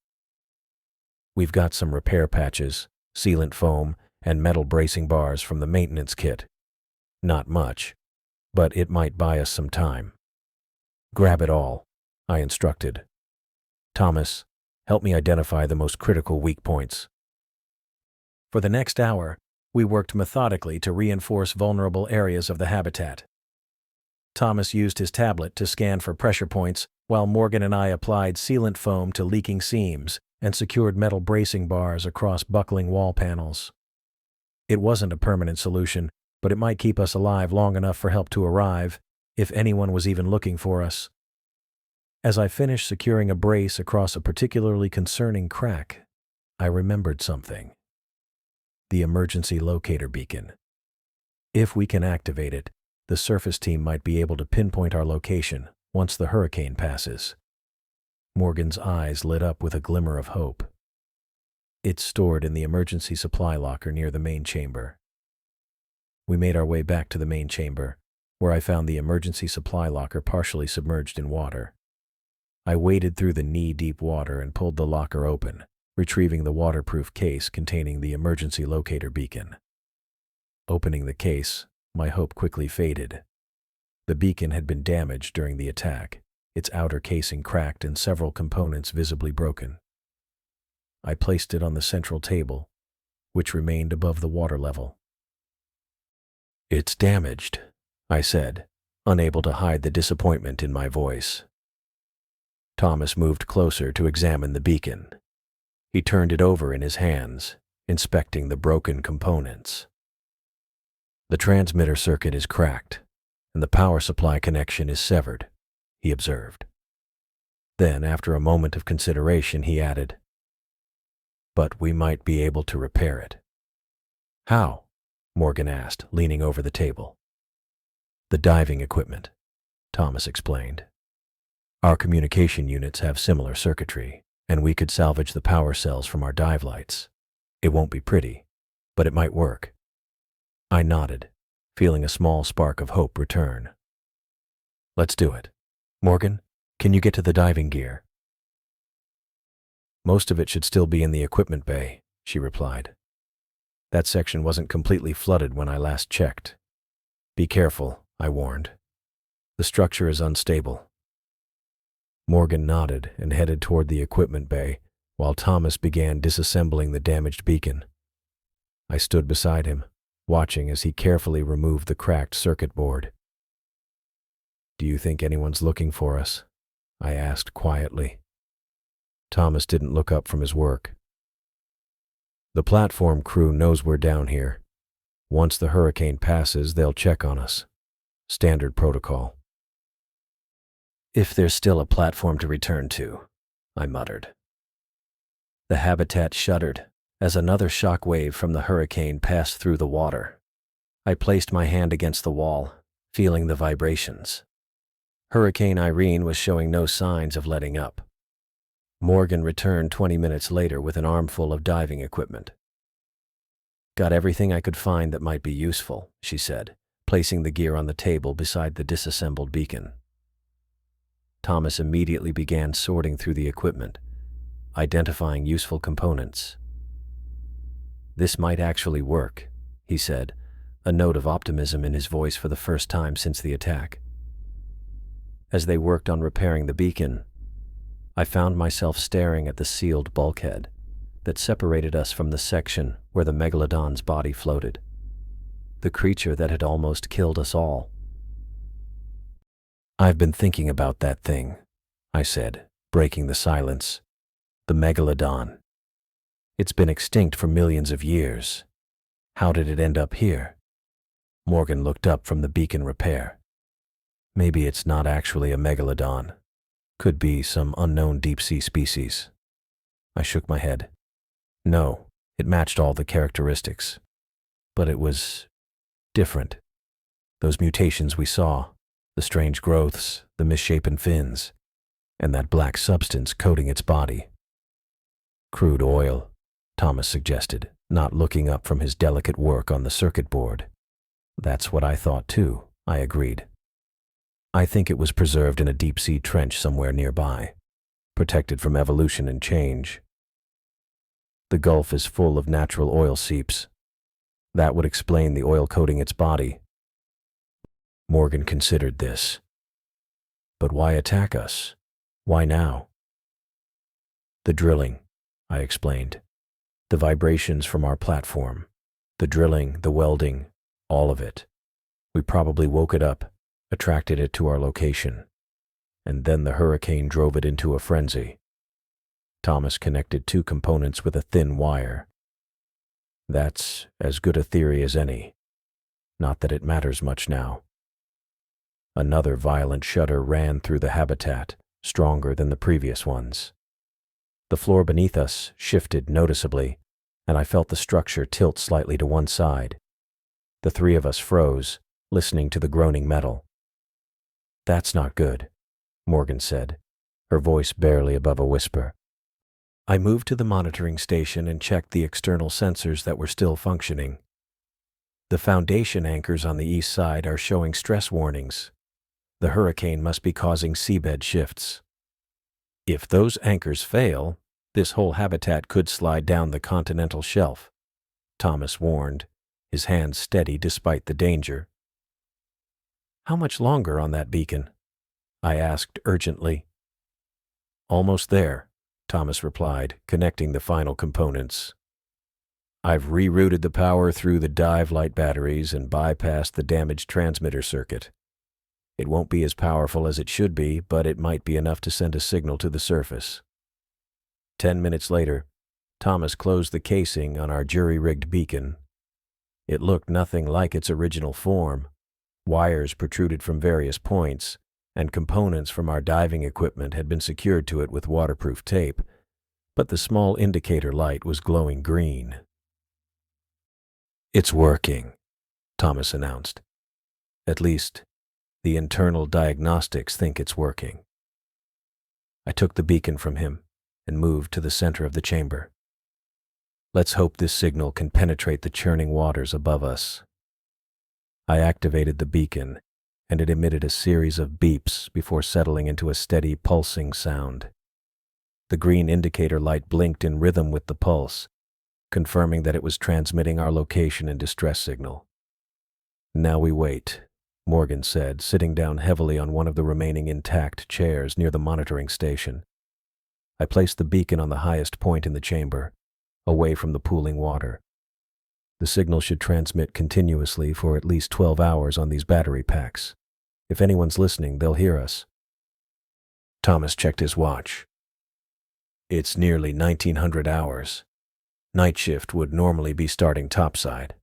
"We've got some repair patches, sealant foam, and metal bracing bars from the maintenance kit. Not much, but it might buy us some time." "Grab it all," I instructed. "Thomas, help me identify the most critical weak points." For the next hour, we worked methodically to reinforce vulnerable areas of the habitat. Thomas used his tablet to scan for pressure points, while Morgan and I applied sealant foam to leaking seams and secured metal bracing bars across buckling wall panels. It wasn't a permanent solution, but it might keep us alive long enough for help to arrive, if anyone was even looking for us. As I finished securing a brace across a particularly concerning crack, I remembered something. The emergency locator beacon. If we can activate it, the surface team might be able to pinpoint our location once the hurricane passes. Morgan's eyes lit up with a glimmer of hope. It's stored in the emergency supply locker near the main chamber. We made our way back to the main chamber, where I found the emergency supply locker partially submerged in water. I waded through the knee-deep water and pulled the locker open, retrieving the waterproof case containing the emergency locator beacon. Opening the case, my hope quickly faded. The beacon had been damaged during the attack, its outer casing cracked and several components visibly broken. I placed it on the central table, which remained above the water level. "It's damaged," I said, unable to hide the disappointment in my voice. Thomas moved closer to examine the beacon. He turned it over in his hands, inspecting the broken components. "The transmitter circuit is cracked, and the power supply connection is severed," he observed. Then, after a moment of consideration, he added, "But we might be able to repair it." "How?" Morgan asked, leaning over the table. "The diving equipment," Thomas explained. "Our communication units have similar circuitry, and we could salvage the power cells from our dive lights. It won't be pretty, but it might work." I nodded, feeling a small spark of hope return. "Let's do it. Morgan, can you get to the diving gear?" "Most of it should still be in the equipment bay," she replied. "That section wasn't completely flooded when I last checked." "Be careful," I warned. "The structure is unstable." Morgan nodded and headed toward the equipment bay, while Thomas began disassembling the damaged beacon. I stood beside him, watching as he carefully removed the cracked circuit board. "Do you think anyone's looking for us?" I asked quietly. Thomas didn't look up from his work. "The platform crew knows we're down here. Once the hurricane passes, they'll check on us. Standard protocol." "If there's still a platform to return to," I muttered. The habitat shuddered as another shock wave from the hurricane passed through the water. I placed my hand against the wall, feeling the vibrations. Hurricane Irene was showing no signs of letting up. Morgan returned 20 minutes later with an armful of diving equipment. "Got everything I could find that might be useful," she said, placing the gear on the table beside the disassembled beacon. Thomas immediately began sorting through the equipment, identifying useful components. "This might actually work," he said, a note of optimism in his voice for the first time since the attack. As they worked on repairing the beacon, I found myself staring at the sealed bulkhead that separated us from the section where the megalodon's body floated, the creature that had almost killed us all. "I've been thinking about that thing," I said, breaking the silence. "The megalodon. It's been extinct for millions of years. How did it end up here?" Morgan looked up from the beacon repair. "Maybe it's not actually a megalodon. Could be some unknown deep-sea species." I shook my head. "No, it matched all the characteristics. But it was different. Those mutations we saw, the strange growths, the misshapen fins, and that black substance coating its body." "Crude oil," Thomas suggested, not looking up from his delicate work on the circuit board. "That's what I thought too," I agreed. "I think it was preserved in a deep-sea trench somewhere nearby, protected from evolution and change. The Gulf is full of natural oil seeps. That would explain the oil coating its body." Morgan considered this. "But why attack us? Why now?" "The drilling," I explained. "The vibrations from our platform. The drilling, the welding, all of it. We probably woke it up, attracted it to our location, and then the hurricane drove it into a frenzy." Thomas connected two components with a thin wire. "That's as good a theory as any. Not that it matters much now." Another violent shudder ran through the habitat, stronger than the previous ones. The floor beneath us shifted noticeably, and I felt the structure tilt slightly to one side. The three of us froze, listening to the groaning metal. "That's not good," Morgan said, her voice barely above a whisper. I moved to the monitoring station and checked the external sensors that were still functioning. The foundation anchors on the east side are showing stress warnings. The hurricane must be causing seabed shifts. If those anchors fail, this whole habitat could slide down the continental shelf, Thomas warned, his hands steady despite the danger. "How much longer on that beacon?" I asked urgently. "Almost there," Thomas replied, connecting the final components. "I've rerouted the power through the dive light batteries and bypassed the damaged transmitter circuit. It won't be as powerful as it should be, but it might be enough to send a signal to the surface." 10 minutes later, Thomas closed the casing on our jury-rigged beacon. It looked nothing like its original form. Wires protruded from various points, and components from our diving equipment had been secured to it with waterproof tape, but the small indicator light was glowing green. "It's working," Thomas announced. "At least, the internal diagnostics think it's working." I took the beacon from him and moved to the center of the chamber. "Let's hope this signal can penetrate the churning waters above us." I activated the beacon, and it emitted a series of beeps before settling into a steady, pulsing sound. The green indicator light blinked in rhythm with the pulse, confirming that it was transmitting our location and distress signal. "Now we wait," Morgan said, sitting down heavily on one of the remaining intact chairs near the monitoring station. I placed the beacon on the highest point in the chamber, away from the pooling water. The signal should transmit continuously for at least 12 hours on these battery packs. If anyone's listening, they'll hear us. Thomas checked his watch. "It's nearly 1900 hours. Night shift would normally be starting topside."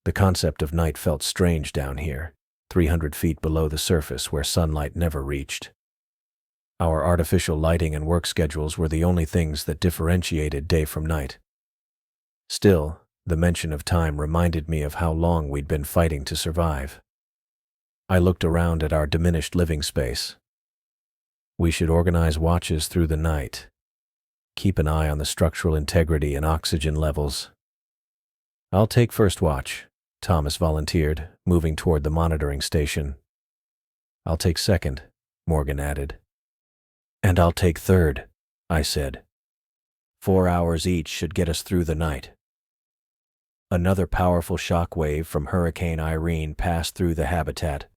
The concept of night felt strange down here, 300 feet below the surface where sunlight never reached. Our artificial lighting and work schedules were the only things that differentiated day from night. Still, the mention of time reminded me of how long we'd been fighting to survive. I looked around at our diminished living space. "We should organize watches through the night. Keep an eye on the structural integrity and oxygen levels." "I'll take first watch," Thomas volunteered, moving toward the monitoring station. "I'll take second," Morgan added. "And I'll take third," I said. 4 hours each should get us through the night. Another powerful shock wave from Hurricane Irene passed through the habitat,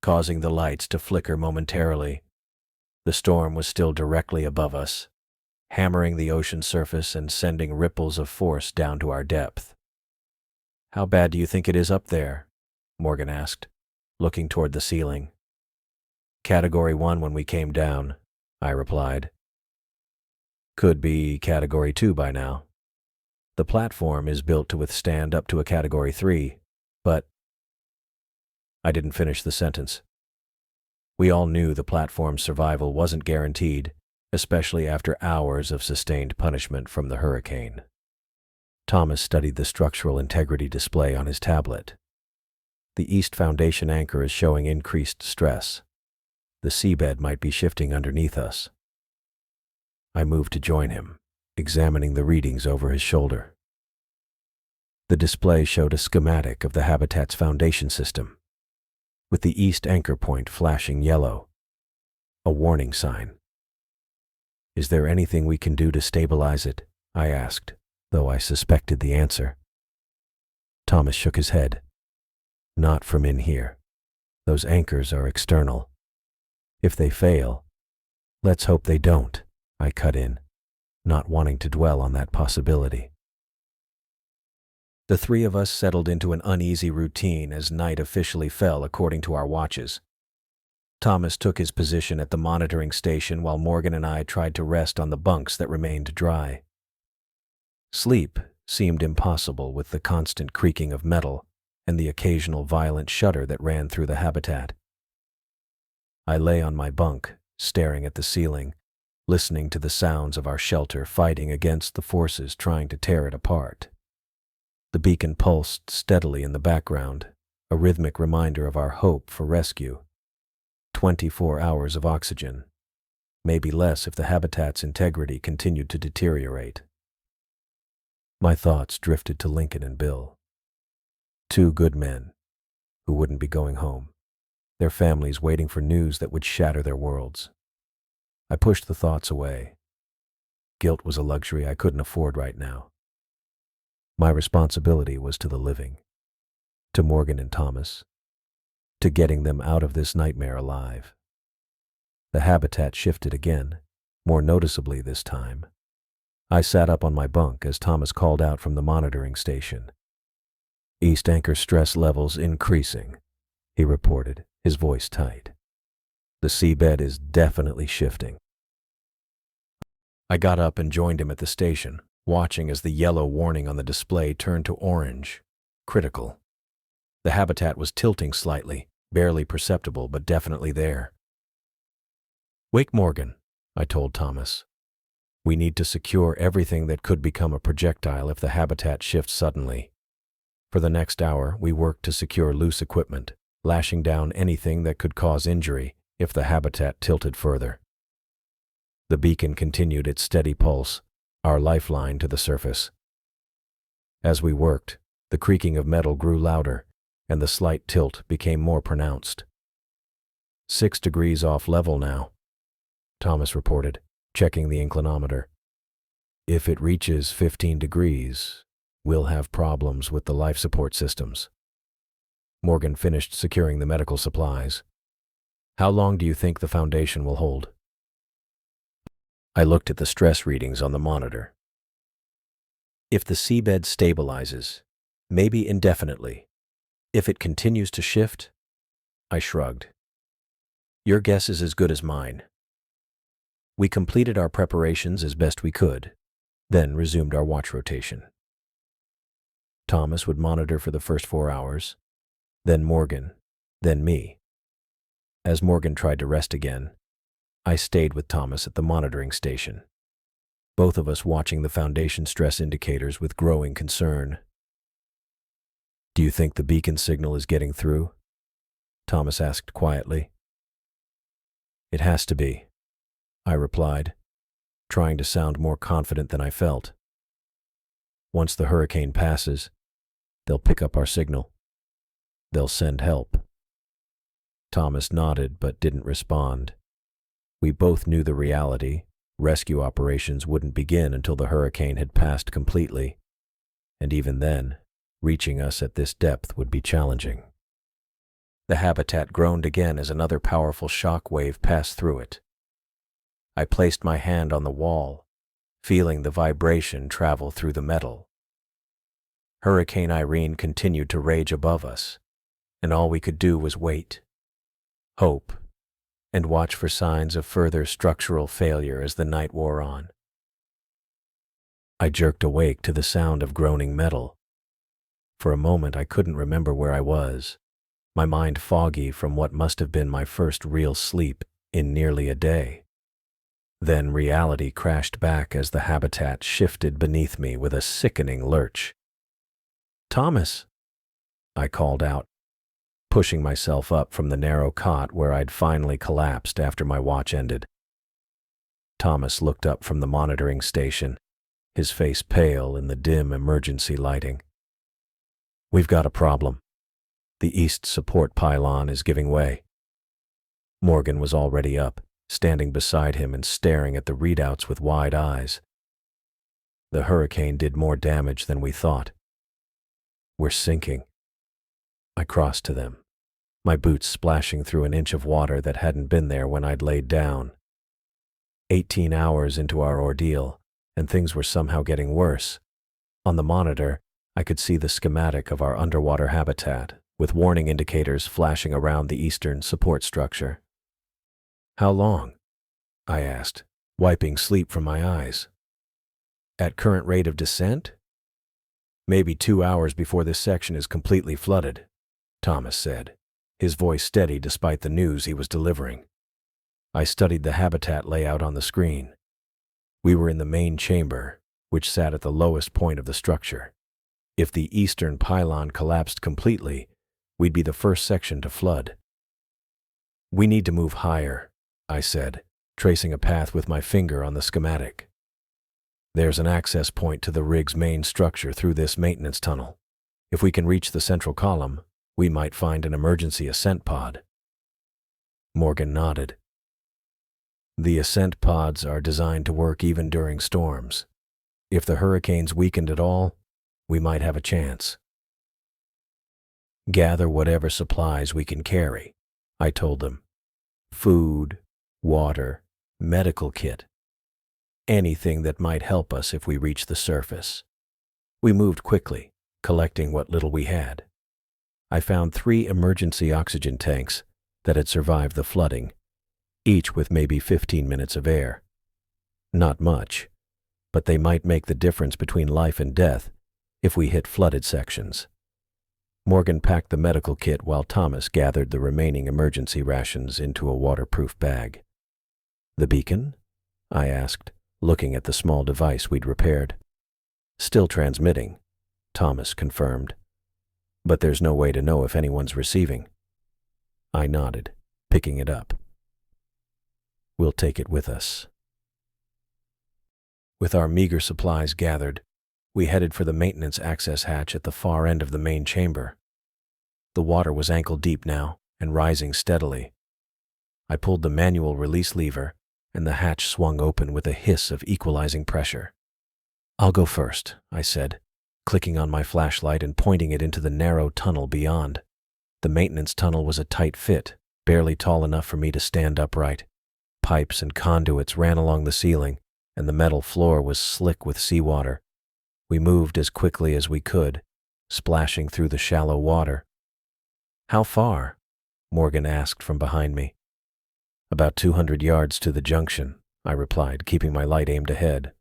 causing the lights to flicker momentarily. The storm was still directly above us, hammering the ocean surface and sending ripples of force down to our depth. "How bad do you think it is up there?" Morgan asked, looking toward the ceiling. "Category 1 when we came down," I replied. "Could be Category 2 by now. The platform is built to withstand up to a Category 3, but—" I didn't finish the sentence. We all knew the platform's survival wasn't guaranteed, especially after hours of sustained punishment from the hurricane. Thomas studied the structural integrity display on his tablet. The east foundation anchor is showing increased stress. The seabed might be shifting underneath us. I moved to join him, examining the readings over his shoulder. The display showed a schematic of the habitat's foundation system, with the east anchor point flashing yellow, a warning sign. "Is there anything we can do to stabilize it?" I asked, though I suspected the answer. Thomas shook his head. "Not from in here. Those anchors are external. If they fail, let's hope they don't," I cut in, not wanting to dwell on that possibility. The three of us settled into an uneasy routine as night officially fell according to our watches. Thomas took his position at the monitoring station while Morgan and I tried to rest on the bunks that remained dry. Sleep seemed impossible with the constant creaking of metal and the occasional violent shudder that ran through the habitat. I lay on my bunk, staring at the ceiling, listening to the sounds of our shelter fighting against the forces trying to tear it apart. The beacon pulsed steadily in the background, a rhythmic reminder of our hope for rescue. 24 hours of oxygen, maybe less if the habitat's integrity continued to deteriorate. My thoughts drifted to Lincoln and Bill. Two good men who wouldn't be going home, their families waiting for news that would shatter their worlds. I pushed the thoughts away. Guilt was a luxury I couldn't afford right now. My responsibility was to the living, to Morgan and Thomas, to getting them out of this nightmare alive. The habitat shifted again, more noticeably this time. I sat up on my bunk as Thomas called out from the monitoring station. "East anchor stress levels increasing," he reported, his voice tight. "The seabed is definitely shifting." I got up and joined him at the station, watching as the yellow warning on the display turned to orange, critical. The habitat was tilting slightly, barely perceptible but definitely there. "Wake Morgan," I told Thomas. "We need to secure everything that could become a projectile if the habitat shifts suddenly." For the next hour, we worked to secure loose equipment, lashing down anything that could cause injury if the habitat tilted further. The beacon continued its steady pulse, our lifeline to the surface. As we worked, the creaking of metal grew louder, and the slight tilt became more pronounced. 6 degrees off level now, Thomas reported, checking the inclinometer. "If it reaches 15 degrees, we'll have problems with the life support systems." Morgan finished securing the medical supplies. "How long do you think the foundation will hold?" I looked at the stress readings on the monitor. "If the seabed stabilizes, maybe indefinitely. If it continues to shift," I shrugged. "Your guess is as good as mine." We completed our preparations as best we could, then resumed our watch rotation. Thomas would monitor for the first 4 hours, then Morgan, then me. As Morgan tried to rest again, I stayed with Thomas at the monitoring station, both of us watching the foundation stress indicators with growing concern. "Do you think the beacon signal is getting through?" Thomas asked quietly. "It has to be," I replied, trying to sound more confident than I felt. "Once the hurricane passes, they'll pick up our signal. They'll send help." Thomas nodded but didn't respond. We both knew the reality. Rescue operations wouldn't begin until the hurricane had passed completely, and even then, reaching us at this depth would be challenging. The habitat groaned again as another powerful shock wave passed through it. I placed my hand on the wall, feeling the vibration travel through the metal. Hurricane Irene continued to rage above us, and all we could do was wait, hope, and watch for signs of further structural failure as the night wore on. I jerked awake to the sound of groaning metal. For a moment I couldn't remember where I was, my mind foggy from what must have been my first real sleep in nearly a day. Then reality crashed back as the habitat shifted beneath me with a sickening lurch. "Thomas," I called out, pushing myself up from the narrow cot where I'd finally collapsed after my watch ended. Thomas looked up from the monitoring station, his face pale in the dim emergency lighting. "We've got a problem. The east support pylon is giving way." Morgan was already up, standing beside him and staring at the readouts with wide eyes. "The hurricane did more damage than we thought. We're sinking." I crossed to them, my boots splashing through an inch of water that hadn't been there when I'd laid down. 18 hours into our ordeal, and things were somehow getting worse. On the monitor, I could see the schematic of our underwater habitat, with warning indicators flashing around the eastern support structure. "How long?" I asked, wiping sleep from my eyes. "At current rate of descent? Maybe 2 hours before this section is completely flooded," Thomas said, his voice steady despite the news he was delivering. I studied the habitat layout on the screen. We were in the main chamber, which sat at the lowest point of the structure. If the eastern pylon collapsed completely, we'd be the first section to flood. "We need to move higher," I said, tracing a path with my finger on the schematic. "There's an access point to the rig's main structure through this maintenance tunnel. If we can reach the central column, we might find an emergency ascent pod." Morgan nodded. "The ascent pods are designed to work even during storms. If the hurricane's weakened at all, we might have a chance." "Gather whatever supplies we can carry," I told them. "Food, water, medical kit. Anything that might help us if we reach the surface." We moved quickly, collecting what little we had. I found 3 emergency oxygen tanks that had survived the flooding, each with maybe 15 minutes of air. Not much, but they might make the difference between life and death if we hit flooded sections. Morgan packed the medical kit while Thomas gathered the remaining emergency rations into a waterproof bag. "The beacon?" I asked, looking at the small device we'd repaired. "Still transmitting," Thomas confirmed. "But there's no way to know if anyone's receiving." I nodded, picking it up. "We'll take it with us." With our meager supplies gathered, we headed for the maintenance access hatch at the far end of the main chamber. The water was ankle deep now and rising steadily. I pulled the manual release lever, and the hatch swung open with a hiss of equalizing pressure. "I'll go first," I said, clicking on my flashlight and pointing it into the narrow tunnel beyond. The maintenance tunnel was a tight fit, barely tall enough for me to stand upright. Pipes and conduits ran along the ceiling, and the metal floor was slick with seawater. We moved as quickly as we could, splashing through the shallow water. "How far?" Morgan asked from behind me. "About 200 yards to the junction," I replied, keeping my light aimed ahead.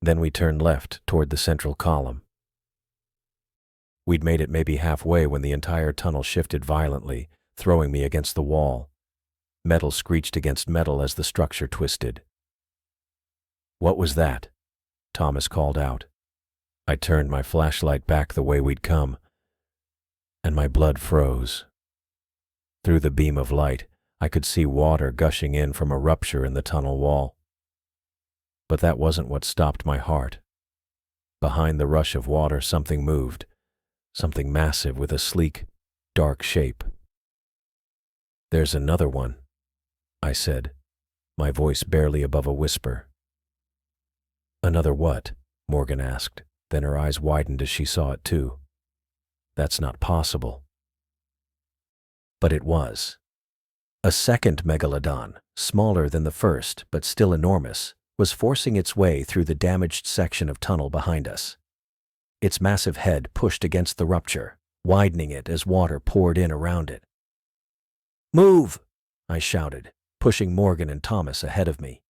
Then we turned left toward the central column. We'd made it maybe halfway when the entire tunnel shifted violently, throwing me against the wall. Metal screeched against metal as the structure twisted. "What was that?" Thomas called out. I turned my flashlight back the way we'd come, and my blood froze. Through the beam of light, I could see water gushing in from a rupture in the tunnel wall. But that wasn't what stopped my heart. Behind the rush of water, something moved, something massive with a sleek, dark shape. "There's another one," I said, my voice barely above a whisper, Another what? Morgan asked. Then her eyes widened as she saw it too. That's not possible. But it was. A second megalodon, smaller than the first but still enormous, was forcing its way through the damaged section of tunnel behind us. Its massive head pushed against the rupture, widening it as water poured in around it. "Move!" I shouted, pushing Morgan and Thomas ahead of me.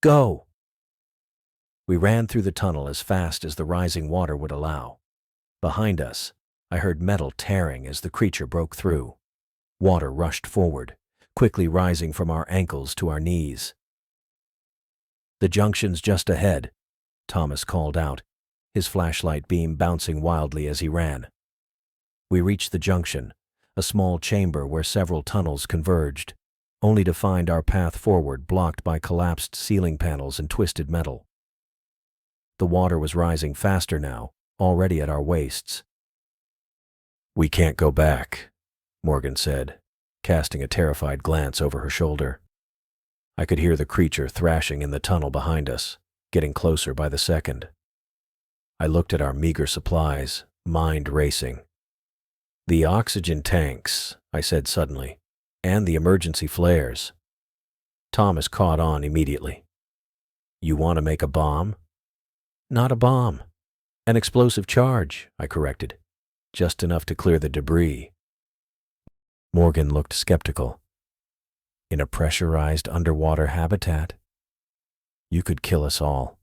"Go!" We ran through the tunnel as fast as the rising water would allow. Behind us, I heard metal tearing as the creature broke through. Water rushed forward, quickly rising from our ankles to our knees. "The junction's just ahead," Thomas called out, his flashlight beam bouncing wildly as he ran. We reached the junction, a small chamber where several tunnels converged, only to find our path forward blocked by collapsed ceiling panels and twisted metal. The water was rising faster now, already at our waists. "We can't go back," Morgan said, casting a terrified glance over her shoulder. I could hear the creature thrashing in the tunnel behind us, getting closer by the second. I looked at our meager supplies, mind racing. "The oxygen tanks," I said suddenly, "and the emergency flares." Thomas caught on immediately. "You want to make a bomb?" "Not a bomb. An explosive charge," I corrected. "Just enough to clear the debris." Morgan looked skeptical. "In a pressurized underwater habitat? You could kill us all."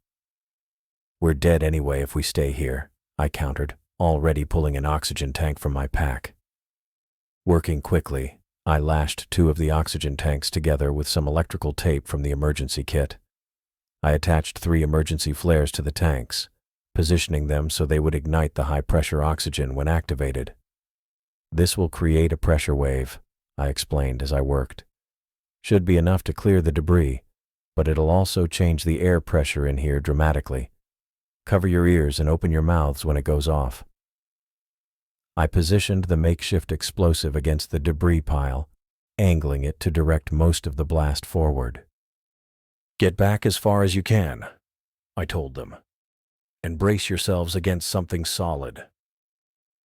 "We're dead anyway if we stay here," I countered, already pulling an oxygen tank from my pack. Working quickly, I lashed 2 of the oxygen tanks together with some electrical tape from the emergency kit. I attached 3 emergency flares to the tanks, positioning them so they would ignite the high-pressure oxygen when activated. "This will create a pressure wave," I explained as I worked. "Should be enough to clear the debris, but it'll also change the air pressure in here dramatically. Cover your ears and open your mouths when it goes off." I positioned the makeshift explosive against the debris pile, angling it to direct most of the blast forward. "Get back as far as you can," I told them, "and brace yourselves against something solid."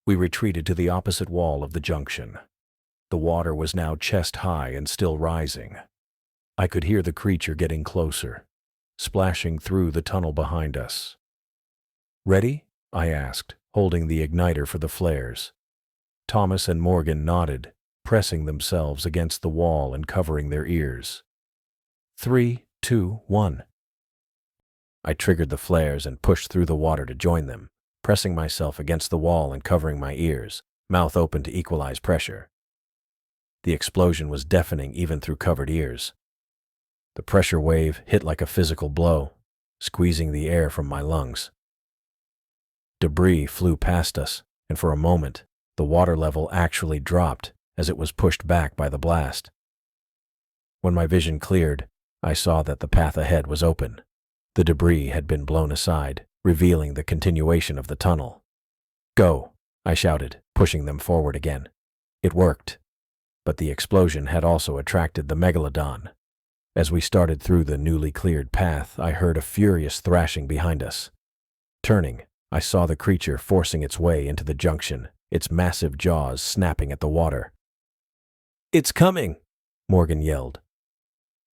We retreated to the opposite wall of the junction. The water was now chest-high and still rising. I could hear the creature getting closer, splashing through the tunnel behind us. "Ready?" I asked, holding the igniter for the flares. Thomas and Morgan nodded, pressing themselves against the wall and covering their ears. 3, 2, 1. I triggered the flares and pushed through the water to join them, pressing myself against the wall and covering my ears, mouth open to equalize pressure. The explosion was deafening even through covered ears. The pressure wave hit like a physical blow, squeezing the air from my lungs. Debris flew past us, and for a moment, the water level actually dropped as it was pushed back by the blast. When my vision cleared, I saw that the path ahead was open. The debris had been blown aside, revealing the continuation of the tunnel. "Go," I shouted, pushing them forward again. It worked. But the explosion had also attracted the megalodon. As we started through the newly cleared path, I heard a furious thrashing behind us. Turning, I saw the creature forcing its way into the junction, its massive jaws snapping at the water. "It's coming!" Morgan yelled.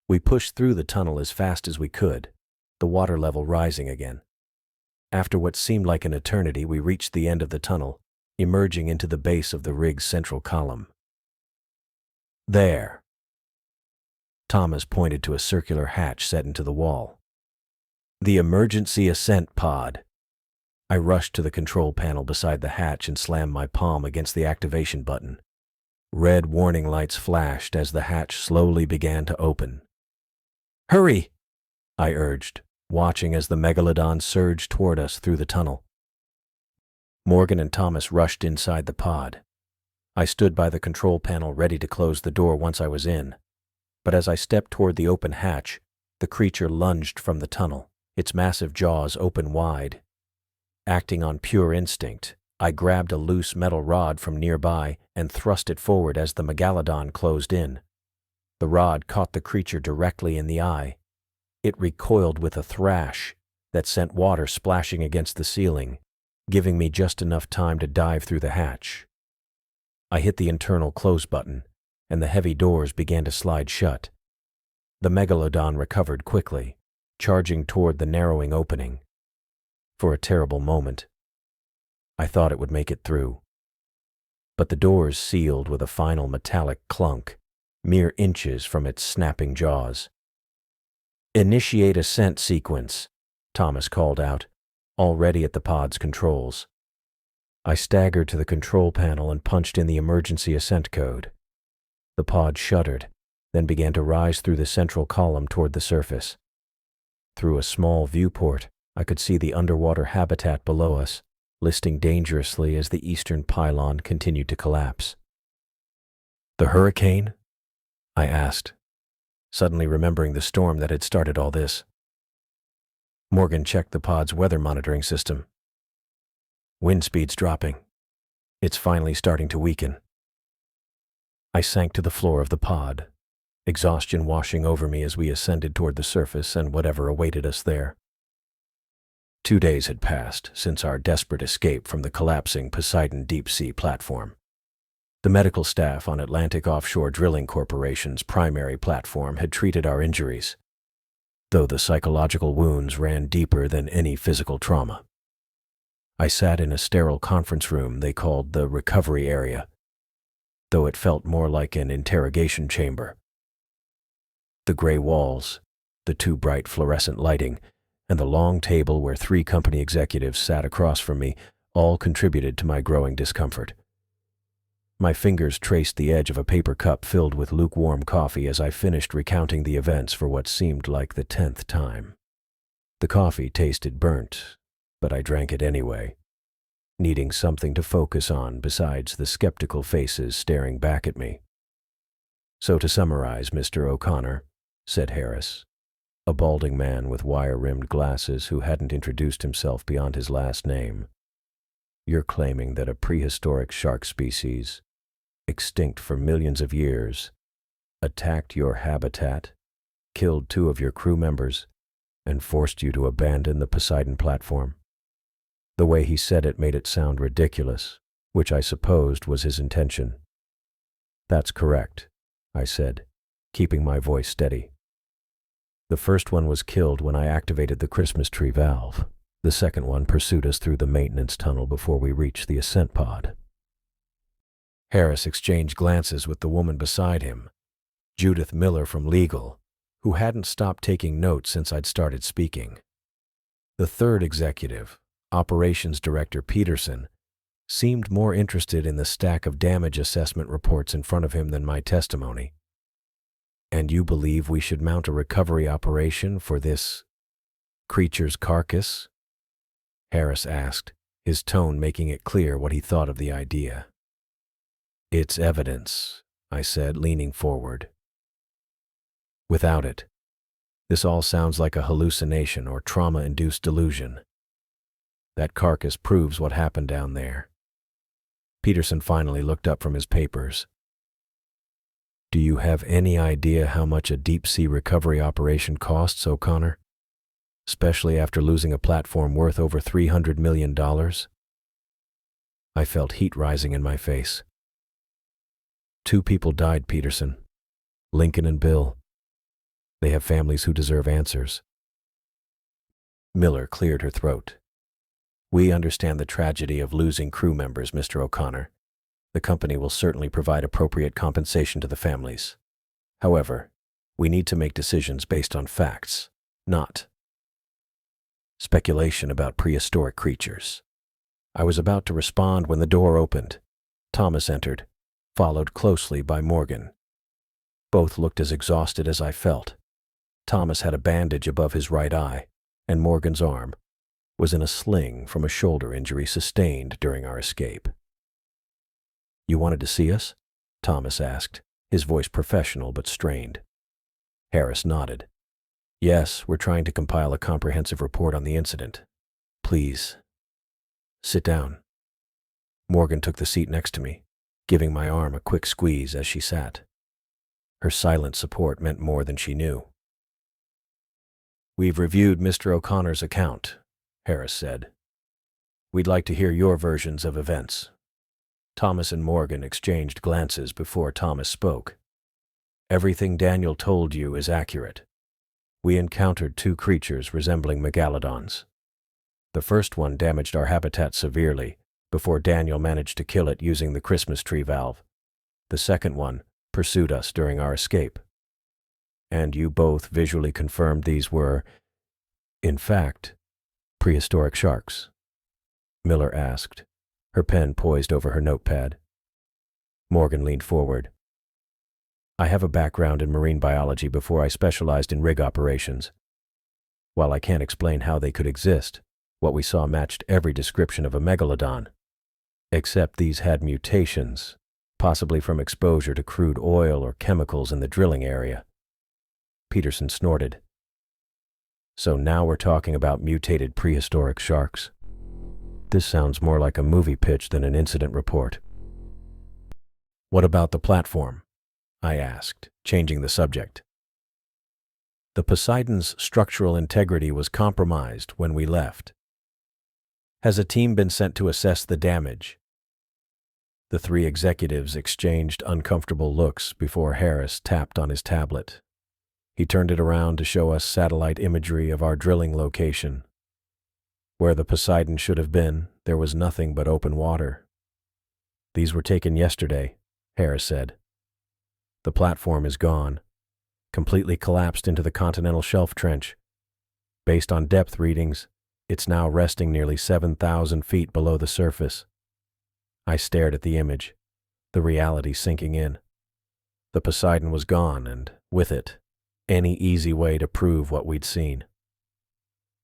We pushed through the tunnel as fast as we could, the water level rising again. After what seemed like an eternity, we reached the end of the tunnel, emerging into the base of the rig's central column. "There." Thomas pointed to a circular hatch set into the wall. "The emergency ascent pod." I rushed to the control panel beside the hatch and slammed my palm against the activation button. Red warning lights flashed as the hatch slowly began to open. "Hurry!" I urged, watching as the megalodon surged toward us through the tunnel. Morgan and Thomas rushed inside the pod. I stood by the control panel ready to close the door once I was in. But as I stepped toward the open hatch, the creature lunged from the tunnel, its massive jaws open wide. Acting on pure instinct, I grabbed a loose metal rod from nearby and thrust it forward as the megalodon closed in. The rod caught the creature directly in the eye. It recoiled with a thrash, that sent water splashing against the ceiling, giving me just enough time to dive through the hatch. I hit the internal close button, and the heavy doors began to slide shut. The megalodon recovered quickly, charging toward the narrowing opening. For a terrible moment, I thought it would make it through. But the doors sealed with a final metallic clunk, mere inches from its snapping jaws. "Initiate ascent sequence," Thomas called out, already at the pod's controls. I staggered to the control panel and punched in the emergency ascent code. The pod shuddered, then began to rise through the central column toward the surface. Through a small viewport, I could see the underwater habitat below us, listing dangerously as the eastern pylon continued to collapse. "The hurricane?" I asked, suddenly remembering the storm that had started all this. Morgan checked the pod's weather monitoring system. "Wind speed's dropping. It's finally starting to weaken." I sank to the floor of the pod, exhaustion washing over me as we ascended toward the surface and whatever awaited us there. 2 days had passed since our desperate escape from the collapsing Poseidon deep-sea platform. The medical staff on Atlantic Offshore Drilling Corporation's primary platform had treated our injuries, though the psychological wounds ran deeper than any physical trauma. I sat in a sterile conference room they called the recovery area, though it felt more like an interrogation chamber. The gray walls, the too bright fluorescent lighting, and the long table where 3 company executives sat across from me all contributed to my growing discomfort. My fingers traced the edge of a paper cup filled with lukewarm coffee as I finished recounting the events for what seemed like the 10th time. The coffee tasted burnt, but I drank it anyway, needing something to focus on besides the skeptical faces staring back at me. "So to summarize, Mr. O'Connor," said Harris, a balding man with wire-rimmed glasses who hadn't introduced himself beyond his last name, "you're claiming that a prehistoric shark species, extinct for millions of years, attacked your habitat, killed 2 of your crew members, and forced you to abandon the Poseidon platform." The way he said it made it sound ridiculous, which I supposed was his intention. "That's correct," I said, keeping my voice steady. "The first one was killed when I activated the Christmas tree valve. The second one pursued us through the maintenance tunnel before we reached the ascent pod." Harris exchanged glances with the woman beside him, Judith Miller from legal, who hadn't stopped taking notes since I'd started speaking. The third executive, Operations Director Peterson, seemed more interested in the stack of damage assessment reports in front of him than my testimony. "And you believe we should mount a recovery operation for this creature's carcass?" Harris asked, his tone making it clear what he thought of the idea. "It's evidence," I said, leaning forward. "Without it, this all sounds like a hallucination or trauma-induced delusion. That carcass proves what happened down there." Peterson finally looked up from his papers. "Do you have any idea how much a deep-sea recovery operation costs, O'Connor? Especially after losing a platform worth over $300 million? I felt heat rising in my face. 2 people died, Peterson. Lincoln and Bill. They have families who deserve answers. Miller cleared her throat. "We understand the tragedy of losing crew members, Mr. O'Connor. The company will certainly provide appropriate compensation to the families. However, we need to make decisions based on facts, not speculation about prehistoric creatures." I was about to respond when the door opened. Thomas entered, followed closely by Morgan. Both looked as exhausted as I felt. Thomas had a bandage above his right eye, and Morgan's arm was in a sling from a shoulder injury sustained during our escape. "You wanted to see us?" Thomas asked, his voice professional but strained. Harris nodded. "Yes, we're trying to compile a comprehensive report on the incident. Please, sit down." Morgan took the seat next to me, giving my arm a quick squeeze as she sat. Her silent support meant more than she knew. We've reviewed Mr. O'Connor's account, Harris said. We'd like to hear your versions of events. Thomas and Morgan exchanged glances before Thomas spoke. Everything Daniel told you is accurate. We encountered two creatures resembling megalodons. The first one damaged our habitat severely before Daniel managed to kill it using the Christmas tree valve. The second one pursued us during our escape. And you both visually confirmed these were, in fact, prehistoric sharks? Miller asked, her pen poised over her notepad. Morgan leaned forward. I have a background in marine biology before I specialized in rig operations. While I can't explain how they could exist, what we saw matched every description of a megalodon. Except these had mutations, possibly from exposure to crude oil or chemicals in the drilling area. Peterson snorted. So now we're talking about mutated prehistoric sharks? This sounds more like a movie pitch than an incident report. What about the platform? I asked, changing the subject. The Poseidon's structural integrity was compromised when we left. Has a team been sent to assess the damage? The three executives exchanged uncomfortable looks before Harris tapped on his tablet. He turned it around to show us satellite imagery of our drilling location. Where the Poseidon should have been, there was nothing but open water. These were taken yesterday, Harris said. The platform is gone, completely collapsed into the continental shelf trench. Based on depth readings, it's now resting nearly 7,000 feet below the surface. I stared at the image, the reality sinking in. The Poseidon was gone, and with it, any easy way to prove what we'd seen.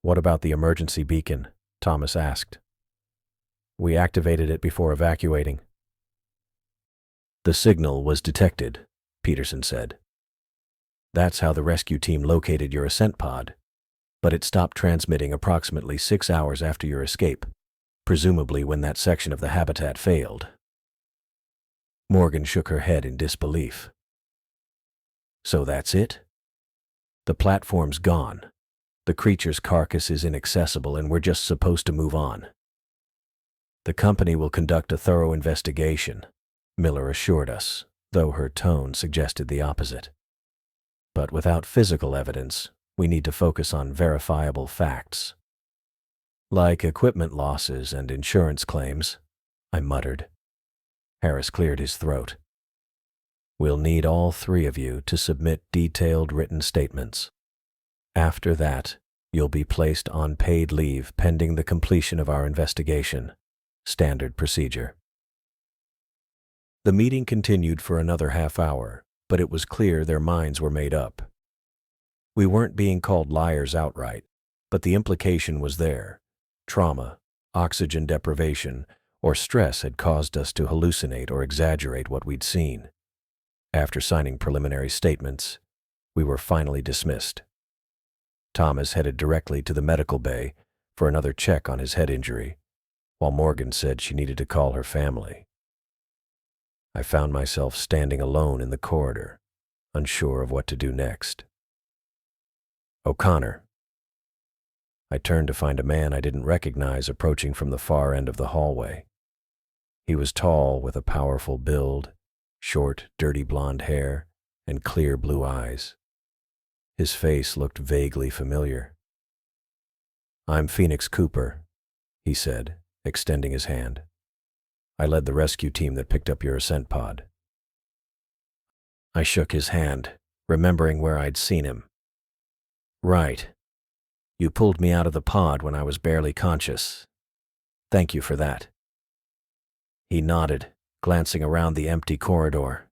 What about the emergency beacon? Thomas asked. We activated it before evacuating. The signal was detected, Peterson said. That's how the rescue team located your ascent pod, but it stopped transmitting approximately 6 hours after your escape, presumably when that section of the habitat failed. Morgan shook her head in disbelief. So that's it? The platform's gone. The creature's carcass is inaccessible and we're just supposed to move on. The company will conduct a thorough investigation, Miller assured us, though her tone suggested the opposite. But without physical evidence, we need to focus on verifiable facts. Like equipment losses and insurance claims, I muttered. Harris cleared his throat. We'll need all three of you to submit detailed written statements. After that, you'll be placed on paid leave pending the completion of our investigation. Standard procedure. The meeting continued for another half hour, but it was clear their minds were made up. We weren't being called liars outright, but the implication was there. Trauma, oxygen deprivation, or stress had caused us to hallucinate or exaggerate what we'd seen. After signing preliminary statements, we were finally dismissed. Thomas headed directly to the medical bay for another check on his head injury, while Morgan said she needed to call her family. I found myself standing alone in the corridor, unsure of what to do next. O'Connor. I turned to find a man I didn't recognize approaching from the far end of the hallway. He was tall with a powerful build, short, dirty blonde hair, and clear blue eyes. His face looked vaguely familiar. I'm Phoenix Cooper, he said, extending his hand. I led the rescue team that picked up your ascent pod. I shook his hand, remembering where I'd seen him. Right. You pulled me out of the pod when I was barely conscious. Thank you for that. He nodded, glancing around the empty corridor.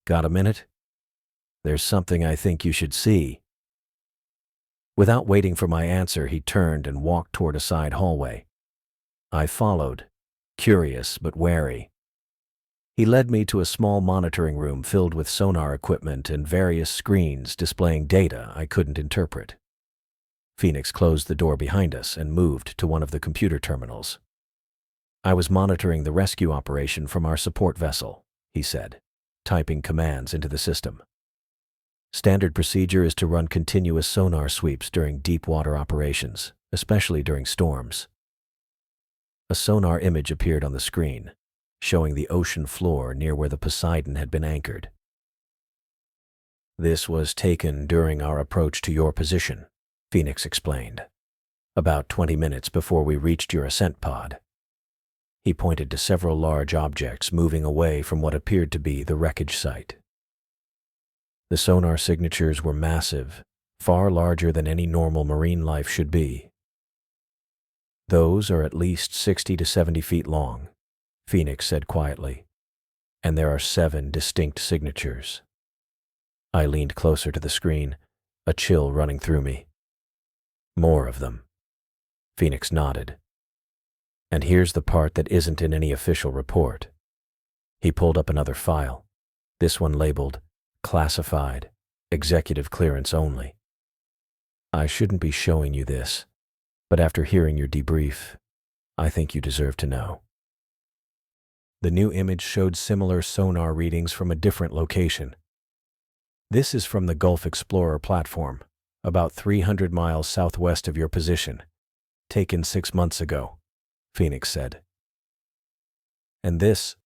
Got a minute? There's something I think you should see. Without waiting for my answer, he turned and walked toward a side hallway. I followed, curious but wary. He led me to a small monitoring room filled with sonar equipment and various screens displaying data I couldn't interpret. Phoenix closed the door behind us and moved to one of the computer terminals. I was monitoring the rescue operation from our support vessel, he said, typing commands into the system. Standard procedure is to run continuous sonar sweeps during deep water operations, especially during storms. A sonar image appeared on the screen, showing the ocean floor near where the Poseidon had been anchored. This was taken during our approach to your position, Phoenix explained, about 20 minutes before we reached your ascent pod. He pointed to several large objects moving away from what appeared to be the wreckage site. The sonar signatures were massive, far larger than any normal marine life should be. Those are at least 60 to 70 feet long, Phoenix said quietly, and there are 7 distinct signatures. I leaned closer to the screen, a chill running through me. More of them. Phoenix nodded. And here's the part that isn't in any official report. He pulled up another file, this one labeled Classified, Executive Clearance Only. I shouldn't be showing you this, but after hearing your debrief, I think you deserve to know. The new image showed similar sonar readings from a different location. This is from the Gulf Explorer platform, about 300 miles southwest of your position, taken 6 months ago, Phoenix said. And this?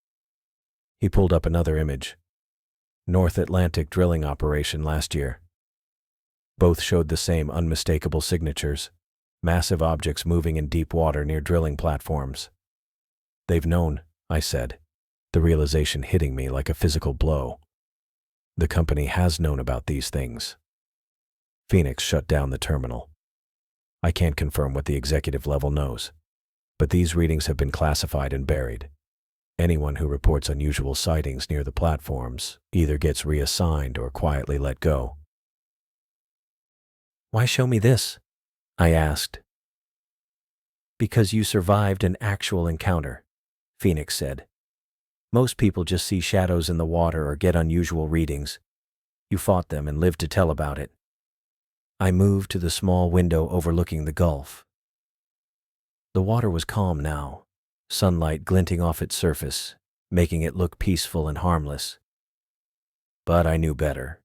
He pulled up another image. North Atlantic drilling operation last year. Both showed the same unmistakable signatures, massive objects moving in deep water near drilling platforms. They've known, I said, the realization hitting me like a physical blow. The company has known about these things. Phoenix shut down the terminal. I can't confirm what the executive level knows, but these readings have been classified and buried. Anyone who reports unusual sightings near the platforms either gets reassigned or quietly let go. Why show me this? I asked. Because you survived an actual encounter, Phoenix said. Most people just see shadows in the water or get unusual readings. You fought them and lived to tell about it. I moved to the small window overlooking the Gulf. The water was calm now, sunlight glinting off its surface, making it look peaceful and harmless. But I knew better.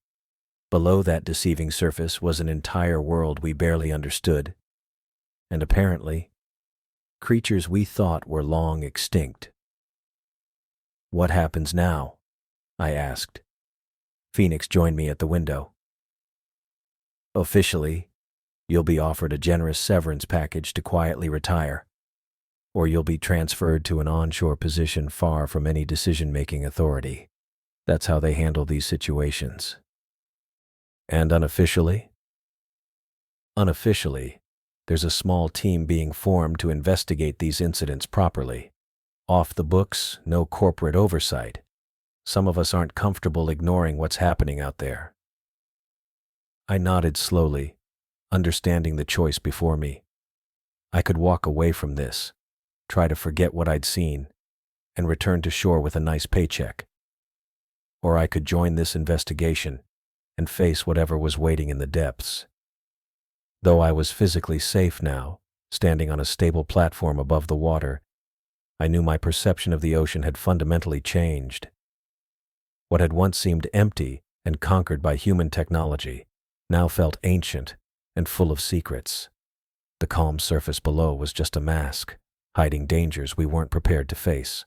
Below that deceiving surface was an entire world we barely understood, and apparently, creatures we thought were long extinct. What happens now? I asked. Phoenix joined me at the window. Officially, you'll be offered a generous severance package to quietly retire, or you'll be transferred to an onshore position far from any decision-making authority. That's how they handle these situations. And unofficially? Unofficially, there's a small team being formed to investigate these incidents properly. Off the books, no corporate oversight. Some of us aren't comfortable ignoring what's happening out there. I nodded slowly, understanding the choice before me. I could walk away from this, try to forget what I'd seen, and return to shore with a nice paycheck. Or I could join this investigation and face whatever was waiting in the depths. Though I was physically safe now, standing on a stable platform above the water, I knew my perception of the ocean had fundamentally changed. What had once seemed empty and conquered by human technology now felt ancient and full of secrets. The calm surface below was just a mask, hiding dangers we weren't prepared to face.